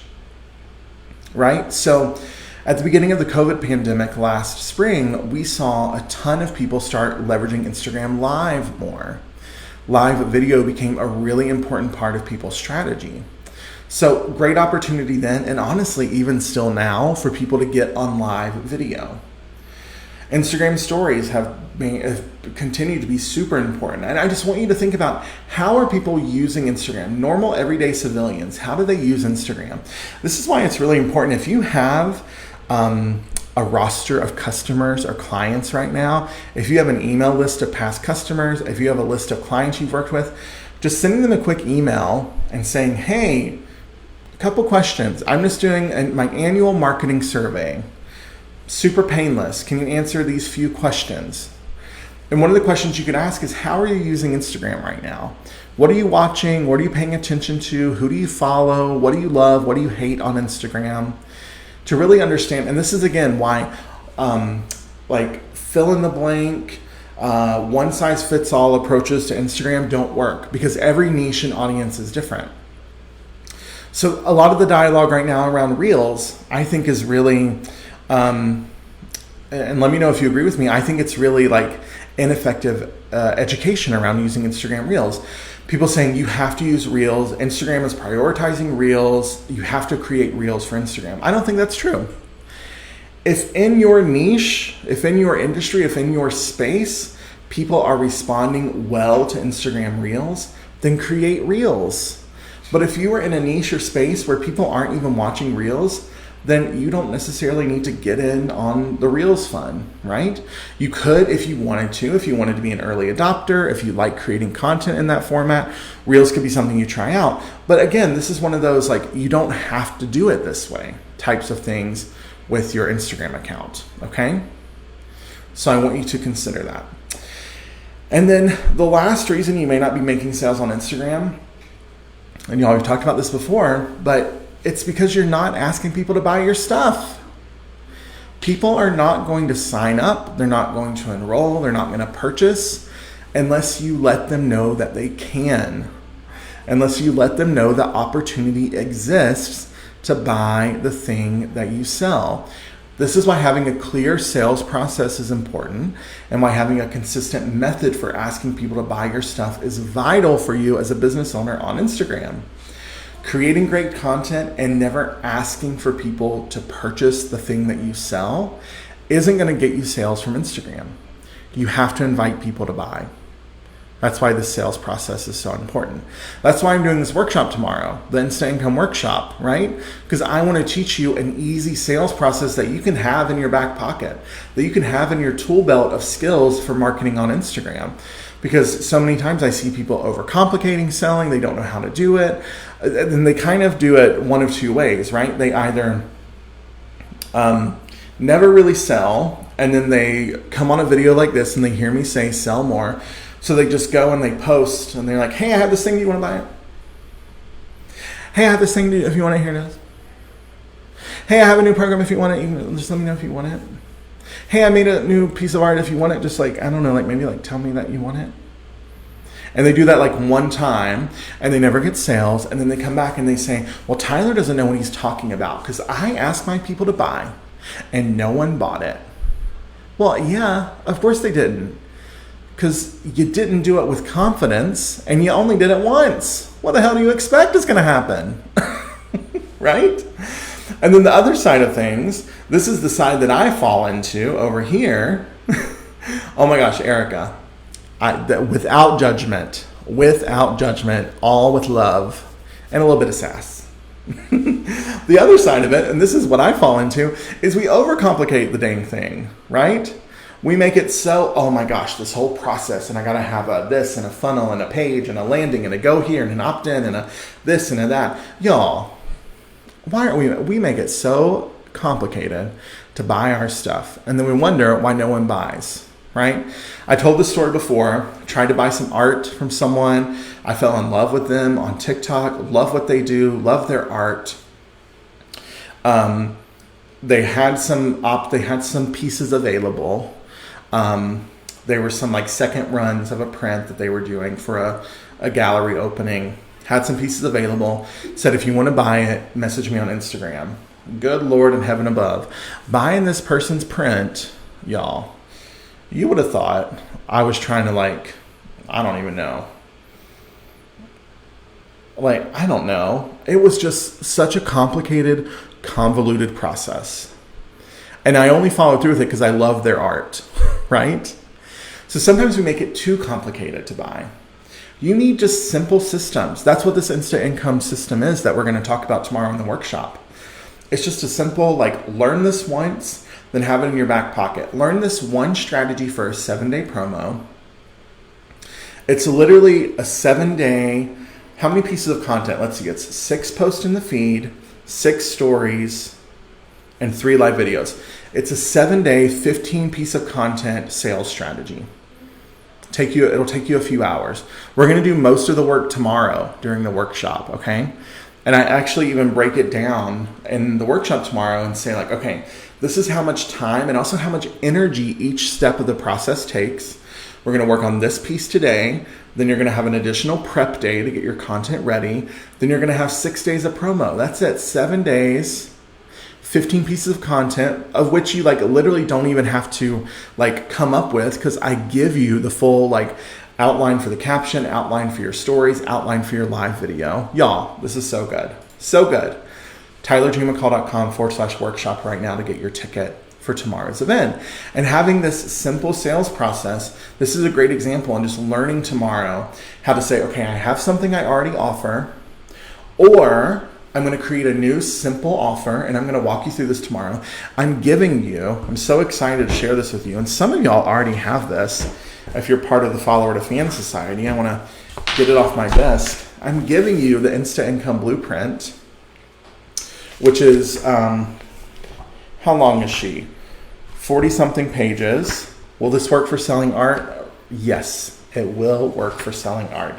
right? So at the beginning of the COVID pandemic last spring, we saw a ton of people start leveraging Instagram Live more. Live video became a really important part of people's strategy. So great opportunity then, and honestly, even still now, for people to get on live video. Instagram stories have continued to be super important. And I just want you to think about, how are people using Instagram? Normal, everyday civilians, how do they use Instagram? This is why it's really important. If you have a roster of customers or clients right now, if you have an email list of past customers, if you have a list of clients you've worked with, just sending them a quick email and saying, hey, couple questions. I'm just doing my annual marketing survey. Super painless. Can you answer these few questions? And one of the questions you could ask is, how are you using Instagram right now? What are you watching? What are you paying attention to? Who do you follow? What do you love? What do you hate on Instagram? To really understand, and this is again why like fill in the blank, one size fits all approaches to Instagram don't work, because every niche and audience is different. So a lot of the dialogue right now around Reels, I think is really, and let me know if you agree with me, I think it's really like ineffective education around using Instagram Reels. People saying you have to use Reels, Instagram is prioritizing Reels, you have to create Reels for Instagram. I don't think that's true. If in your niche, if in your industry, if in your space, people are responding well to Instagram Reels, then create Reels. But if you are in a niche or space where people aren't even watching Reels, then you don't necessarily need to get in on the Reels fun, right? You could if you wanted to be an early adopter, if you like creating content in that format, Reels could be something you try out. But again, this is one of those, like, you don't have to do it this way types of things with your Instagram account, okay? So I want you to consider that. And then the last reason you may not be making sales on Instagram, and y'all, we've talked about this before, but it's because you're not asking people to buy your stuff. People are not going to sign up. They're not going to enroll. They're not going to purchase unless you let them know that they can. Unless you let them know the opportunity exists to buy the thing that you sell. This is why having a clear sales process is important, and why having a consistent method for asking people to buy your stuff is vital for you as a business owner on Instagram. Creating great content and never asking for people to purchase the thing that you sell isn't going to get you sales from Instagram. You have to invite people to buy. That's why the sales process is so important. That's why I'm doing this workshop tomorrow, the Instant Income Workshop, right? Because I want to teach you an easy sales process that you can have in your back pocket, that you can have in your tool belt of skills for marketing on Instagram. Because so many times I see people overcomplicating selling, they don't know how to do it, and they kind of do it one of two ways, right? They either never really sell, and then they come on a video like this and they hear me say sell more. So they just go and they post and they're like, hey, I have this thing, do you want to buy it? Hey, I have this thing, if you want it, here it is. Hey, I have a new program, if you want it, just let me know if you want it. Hey, I made a new piece of art, if you want it, just like, I don't know, like maybe like tell me that you want it. And they do that like one time and they never get sales. And then they come back and they say, well, Tyler doesn't know what he's talking about because I asked my people to buy and no one bought it. Well, yeah, of course they didn't. Because you didn't do it with confidence and you only did it once. What the hell do you expect is going to happen? Right? And then the other side of things, this is the side that I fall into over here. Oh my gosh, Erica. Without judgment, all with love and a little bit of sass. The other side of it, and this is what I fall into, is we overcomplicate the dang thing, right? We make it so, oh my gosh, this whole process, and I gotta have a this and a funnel and a page and a landing and a go here and an opt-in and a this and a that. Y'all, why aren't we make it so complicated to buy our stuff, and then we wonder why no one buys, right? I told this story before. I tried to buy some art from someone. I fell in love with them on TikTok, love what they do, love their art. They had some pieces available. There were some like second runs of a print that they were doing for a gallery opening. Had some pieces available. Said, if you want to buy it, message me on Instagram. Good Lord in heaven above. Buying this person's print, y'all, you would have thought I was trying to I don't even know. I don't know. It was just such a complicated, convoluted process. And I only followed through with it because I love their art, right? So sometimes we make it too complicated to buy. You need just simple systems. That's what this instant income system is that we're going to talk about tomorrow in the workshop. It's just a simple, learn this once, then have it in your back pocket. Learn this one strategy for a 7-day promo. It's literally a 7-day, how many pieces of content? Let's see, it's 6 posts in the feed, 6 stories, and 3 live videos. It's a 7-day, 15-piece of content sales strategy. It'll take you a few hours. We're going to do most of the work tomorrow during the workshop, okay? And I actually even break it down in the workshop tomorrow and say okay, this is how much time and also how much energy each step of the process takes. We're going to work on this piece today. Then you're going to have an additional prep day to get your content ready. Then you're going to have 6 days of promo. That's it, 7 days, 15 pieces of content, of which you literally don't even have to come up with, because I give you the full outline for the caption, outline for your stories, outline for your live video. Y'all, this is so good. So good. TylerJMcCall.com/workshop right now to get your ticket for tomorrow's event. And having this simple sales process, this is a great example, and just learning tomorrow how to say, okay, I have something I already offer, or I'm going to create a new simple offer, and I'm going to walk you through this tomorrow. I'm so excited to share this with you. And some of y'all already have this. If you're part of the Follower to Fan Society, I want to get it off my desk. I'm giving you the Instant Income Blueprint, which is, how long is she? 40-something pages. Will this work for selling art? Yes, it will work for selling art.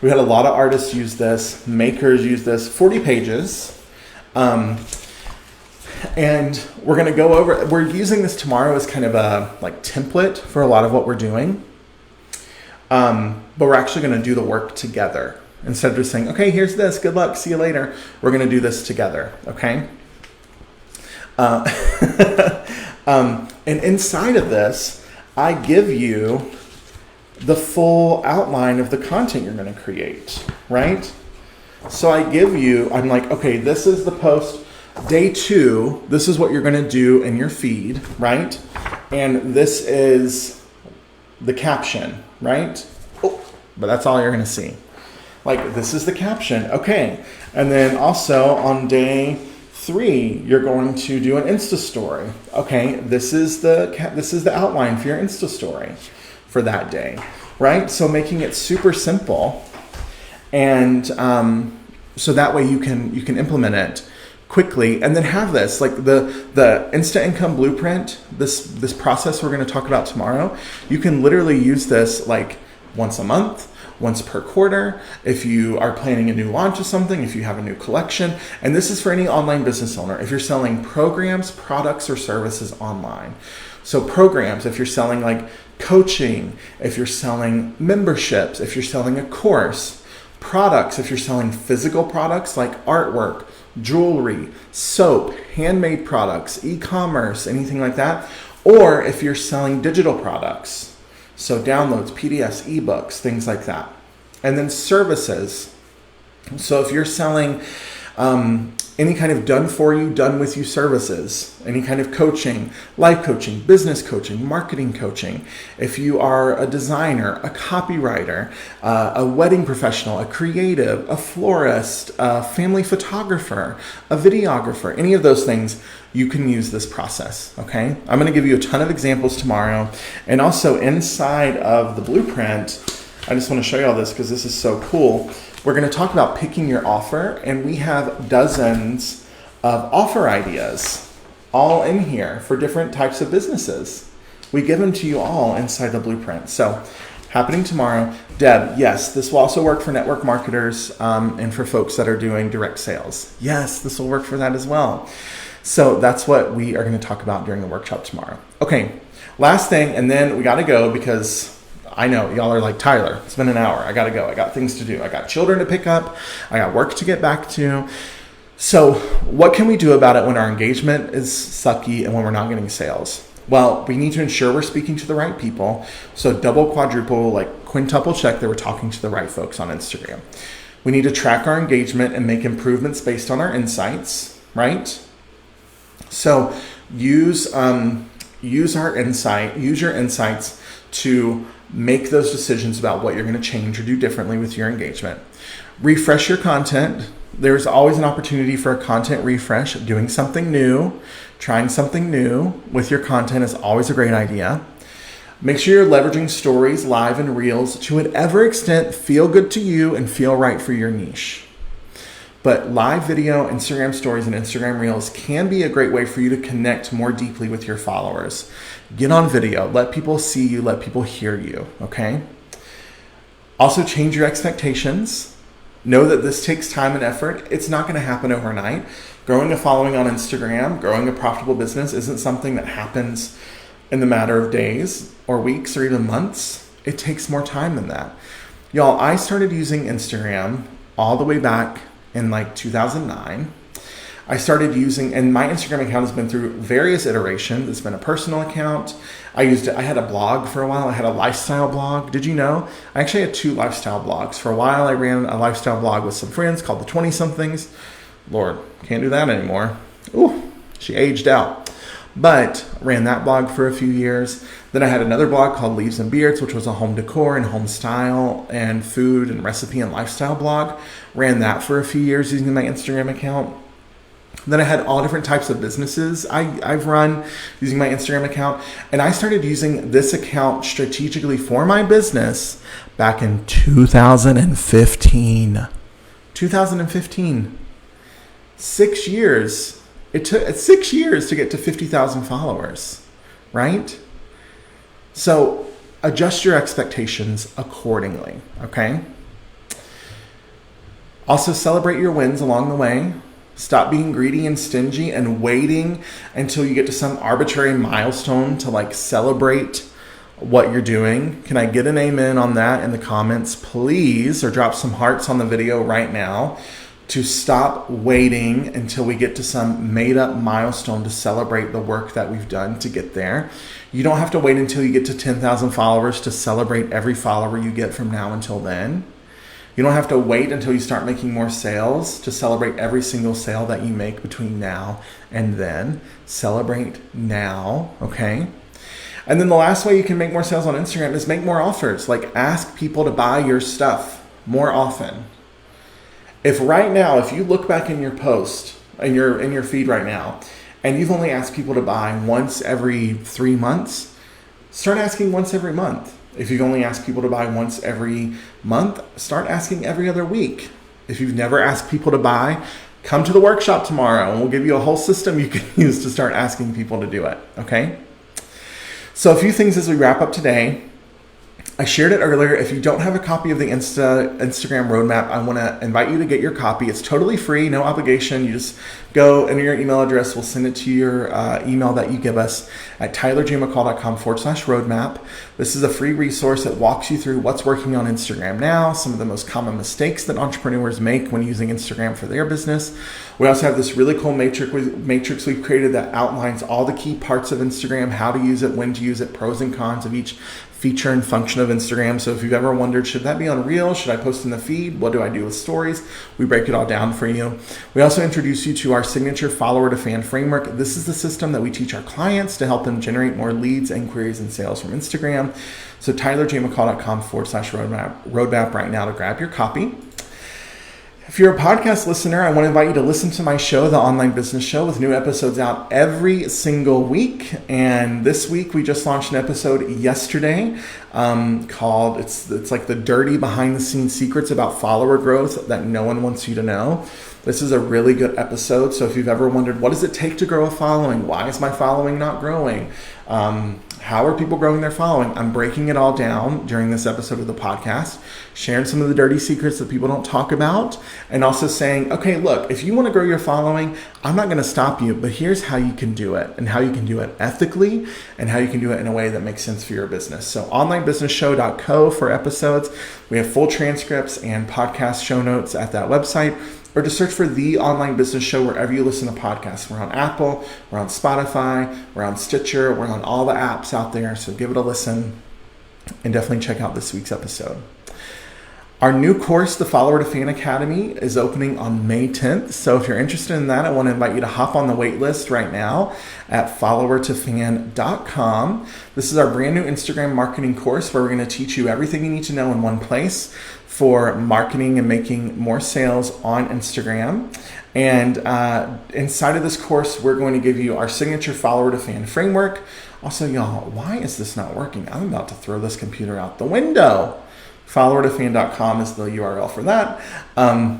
We had a lot of artists use this, makers use this, 40 pages. And we're going to go over, we're using this tomorrow as kind of a template for a lot of what we're doing. But we're actually going to do the work together. Instead of just saying, okay, here's this, good luck, see you later. We're going to do this together, okay? And inside of this, I give you the full outline of the content you're going to create, right? So I'm like, okay, this is the post day 2. This is what you're going to do in your feed, right? And this is the caption, right? Oh, but that's all you're going to see. Like, this is the caption. Okay. And then also on day 3, you're going to do an Insta story. Okay. This is the outline for your Insta story for that day, right? So making it super simple. And so that way you can implement it quickly, and then have this, like the instant income blueprint, this process we're going to talk about tomorrow. You can literally use this like once a month, once per quarter, if you are planning a new launch of something, if you have a new collection. And this is for any online business owner if you're selling programs, products, or services online. So programs, if you're selling like coaching, if you're selling memberships, if you're selling a course. Products, if you're selling physical products like artwork, jewelry, soap, handmade products, e-commerce, anything like that. Or if you're selling digital products, so downloads, PDFs, ebooks, things like that. And then services. So if you're selling any kind of done for you, done with you services, any kind of coaching, life coaching, business coaching, marketing coaching. If you are a designer, a copywriter, a wedding professional, a creative, a florist, a family photographer, a videographer, any of those things, you can use this process, okay? I'm going to give you a ton of examples tomorrow. And also inside of the blueprint, I just want to show you all this because this is so cool. We're going to talk about picking your offer, and we have dozens of offer ideas all in here for different types of businesses. We give them to you all inside the blueprint. So happening tomorrow. Deb, yes, this will also work for network marketers and for folks that are doing direct sales. Yes, this will work for that as well. So that's what we are going to talk about during the workshop tomorrow. Okay, last thing, and then we got to go because I know y'all are like, Tyler, it's been an hour. I got to go. I got things to do. I got children to pick up. I got work to get back to. So what can we do about it when our engagement is sucky and when we're not getting sales? Well, we need to ensure we're speaking to the right people. So double, quadruple, like quintuple check that we're talking to the right folks on Instagram. We need to track our engagement and make improvements based on our insights, right? So use your insights to make those decisions about what you're going to change or do differently with your engagement. Refresh your content. There's always an opportunity for a content refresh. Doing something new, trying something new with your content is always a great idea. Make sure you're leveraging stories, live and reels to whatever extent feel good to you and feel right for your niche. But live video, Instagram stories, and Instagram reels can be a great way for you to connect more deeply with your followers. Get on video. Let people see you. Let people hear you. Okay? Also, change your expectations. Know that this takes time and effort. It's not going to happen overnight. Growing a following on Instagram, growing a profitable business isn't something that happens in the matter of days or weeks or even months. It takes more time than that. Y'all, I started using Instagram all the way back in like 2009. I started using, and my Instagram account has been through various iterations. It's been a personal account. I had a blog for a while. I had a lifestyle blog. Did you know? I actually had 2 lifestyle blogs. For a while, I ran a lifestyle blog with some friends called the 20-somethings. Lord, can't do that anymore. Ooh, she aged out. But ran that blog for a few years. Then I had another blog called Leaves and Beards, which was a home decor and home style and food and recipe and lifestyle blog. Ran that for a few years using my Instagram account. Then I had all different types of businesses I've run using my Instagram account. And I started using this account strategically for my business back in 2015. 2015. 6 years. It took 6 years to get to 50,000 followers, right? So adjust your expectations accordingly, okay? Also celebrate your wins along the way. Stop being greedy and stingy and waiting until you get to some arbitrary milestone to like celebrate what you're doing. Can I get an amen on that in the comments, please? Or drop some hearts on the video right now. to stop waiting until we get to some made up milestone to celebrate the work that we've done to get there. You don't have to wait until you get to 10,000 followers to celebrate every follower you get from now until then. You don't have to wait until you start making more sales to celebrate every single sale that you make between now and then. Celebrate now, okay? And then the last way you can make more sales on Instagram is make more offers. Like, ask people to buy your stuff more often. If right now, if you look back in your post, in your feed right now, and you've only asked people to buy once every 3 months, start asking once every month. If you've only asked people to buy once every month, start asking every other week. If you've never asked people to buy, come to the workshop tomorrow and we'll give you a whole system you can use to start asking people to do it, okay? So a few things as we wrap up today. I shared it earlier. If you don't have a copy of the Instagram roadmap, I want to invite you to get your copy. It's totally free, no obligation. You just go enter your email address. We'll send it to your email that you give us at tylerjmccall.com/roadmap. This is a free resource that walks you through what's working on Instagram now, some of the most common mistakes that entrepreneurs make when using Instagram for their business. We also have this really cool matrix we've created that outlines all the key parts of Instagram, how to use it, when to use it, pros and cons of each feature and function of Instagram. So if you've ever wondered, should that be on Reels? Should I post in the feed? What do I do with stories? We break it all down for you. We also introduce you to our signature follower to fan framework. This is the system that we teach our clients to help them generate more leads, inquiries, and sales from Instagram. So tylerjmccall.com/roadmap right now to grab your copy. If you're a podcast listener, I want to invite you to listen to my show, The Online Business Show, with new episodes out every single week. And this week, we just launched an episode yesterday called, it's like the dirty behind the scenes secrets about follower growth that no one wants you to know. This is a really good episode. So if you've ever wondered, what does it take to grow a following? Why is my following not growing? How are people growing their following? I'm breaking it all down during this episode of the podcast, sharing some of the dirty secrets that people don't talk about, and also saying, okay, look, if you want to grow your following, I'm not going to stop you, but here's how you can do it, and how you can do it ethically, and how you can do it in a way that makes sense for your business. So onlinebusinessshow.co for episodes. We have full transcripts and podcast show notes at that website. Or just search for The Online Business Show wherever you listen to podcasts. We're on Apple, we're on Spotify, we're on Stitcher, we're on all the apps out there. So give it a listen and definitely check out this week's episode. Our new course, the Follower to Fan Academy, is opening on May 10th. So if you're interested in that, I want to invite you to hop on the wait list right now at followertofan.com. This is our brand new Instagram marketing course where we're going to teach you everything you need to know in one place for marketing and making more sales on Instagram. And inside of this course, we're going to give you our signature follower to fan framework. Also, y'all, why is this not working? I'm about to throw this computer out the window. Followertofan.com is the URL for that.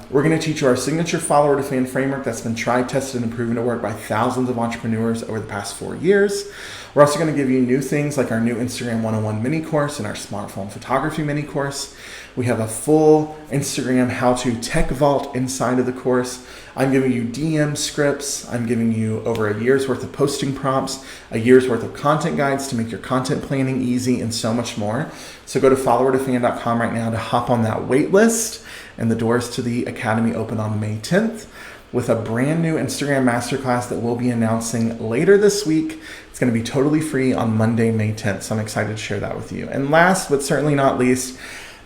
We're going to teach you our signature follower to fan framework that's been tried, tested, and proven to work by thousands of entrepreneurs over the past 4 years. We're also going to give you new things like our new Instagram 101 mini course and our smartphone photography mini course. We have a full Instagram how-to tech vault inside of the course. I'm giving you DM scripts. I'm giving you over a year's worth of posting prompts, a year's worth of content guides to make your content planning easy, and so much more. So go to followertofan.com right now to hop on that wait list. And the doors to the Academy open on May 10th with a brand new Instagram masterclass that we'll be announcing later this week. It's going to be totally free on Monday, May 10th. So I'm excited to share that with you. And last but certainly not least,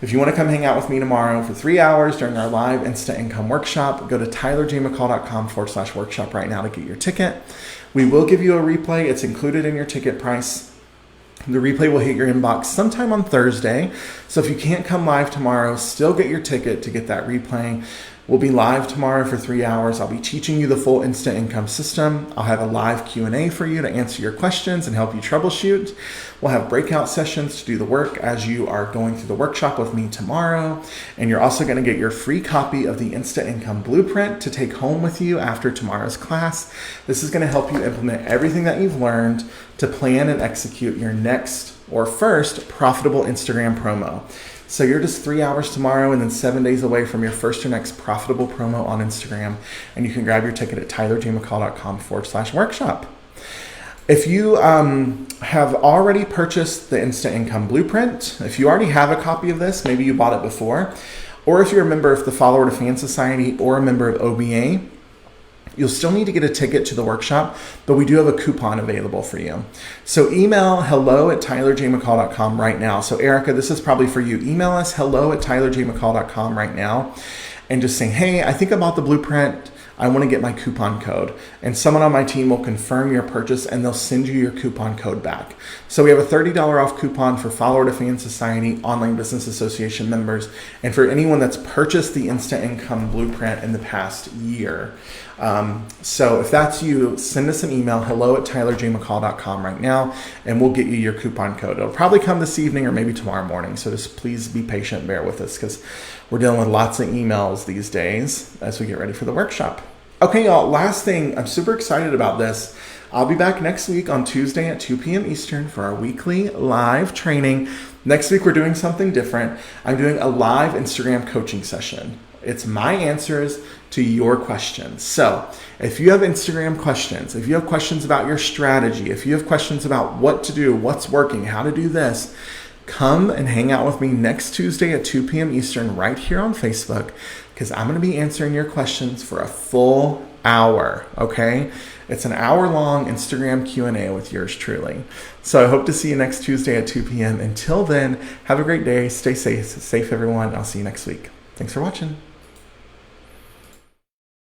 if you want to come hang out with me tomorrow for 3 hours during our live Insta Income Workshop, go to tylerjmccall.com/workshop right now to get your ticket. We will give you a replay. It's included in your ticket price. The replay will hit your inbox sometime on Thursday. So if you can't come live tomorrow, still get your ticket to get that replay. We'll be live tomorrow for 3 hours. I'll be teaching you the full Instant Income system. I'll have a live Q&A for you to answer your questions and help you troubleshoot. We'll have breakout sessions to do the work as you are going through the workshop with me tomorrow. And you're also going to get your free copy of the Instant Income Blueprint to take home with you after tomorrow's class. This is going to help you implement everything that you've learned to plan and execute your next or first profitable Instagram promo. So you're just 3 hours tomorrow and then 7 days away from your first or next profitable promo on Instagram. And you can grab your ticket at tylerjmccall.com/workshop. If you have already purchased the Instant Income Blueprint, if you already have a copy of this, maybe you bought it before, Or if you're a member of the Follower to Fan Society or a member of OBA, you'll still need to get a ticket to the workshop, but we do have a coupon available for you. So email hello@tylerjmccall.com right now. So Erica, this is probably for you. Email us hello@tylerjmccall.com right now and just saying, hey, I think about the blueprint. I want to get my coupon code. And someone on my team will confirm your purchase and they'll send you your coupon code back. So we have a $30 off coupon for Follower to Fan Society Online Business Association members and for anyone that's purchased the Instant Income Blueprint in the past year. So if that's you, send us an email, hello@tylerjmccall.com right now, and we'll get you your coupon code. It'll probably come this evening or maybe tomorrow morning. So just please be patient, bear with us because we're dealing with lots of emails these days as we get ready for the workshop. Okay, y'all, last thing, I'm super excited about this. I'll be back next week on Tuesday at 2 p.m. Eastern for our weekly live training. Next week, we're doing something different. I'm doing a live Instagram coaching session. It's my answers to your questions. So if you have Instagram questions, if you have questions about your strategy, if you have questions about what to do, what's working, how to do this, come and hang out with me next Tuesday at 2 p.m. Eastern right here on Facebook because I'm going to be answering your questions for a full hour, okay? It's an hour-long Instagram Q&A with yours truly. So I hope to see you next Tuesday at 2 p.m. Until then, have a great day. Stay safe everyone. I'll see you next week. Thanks for watching.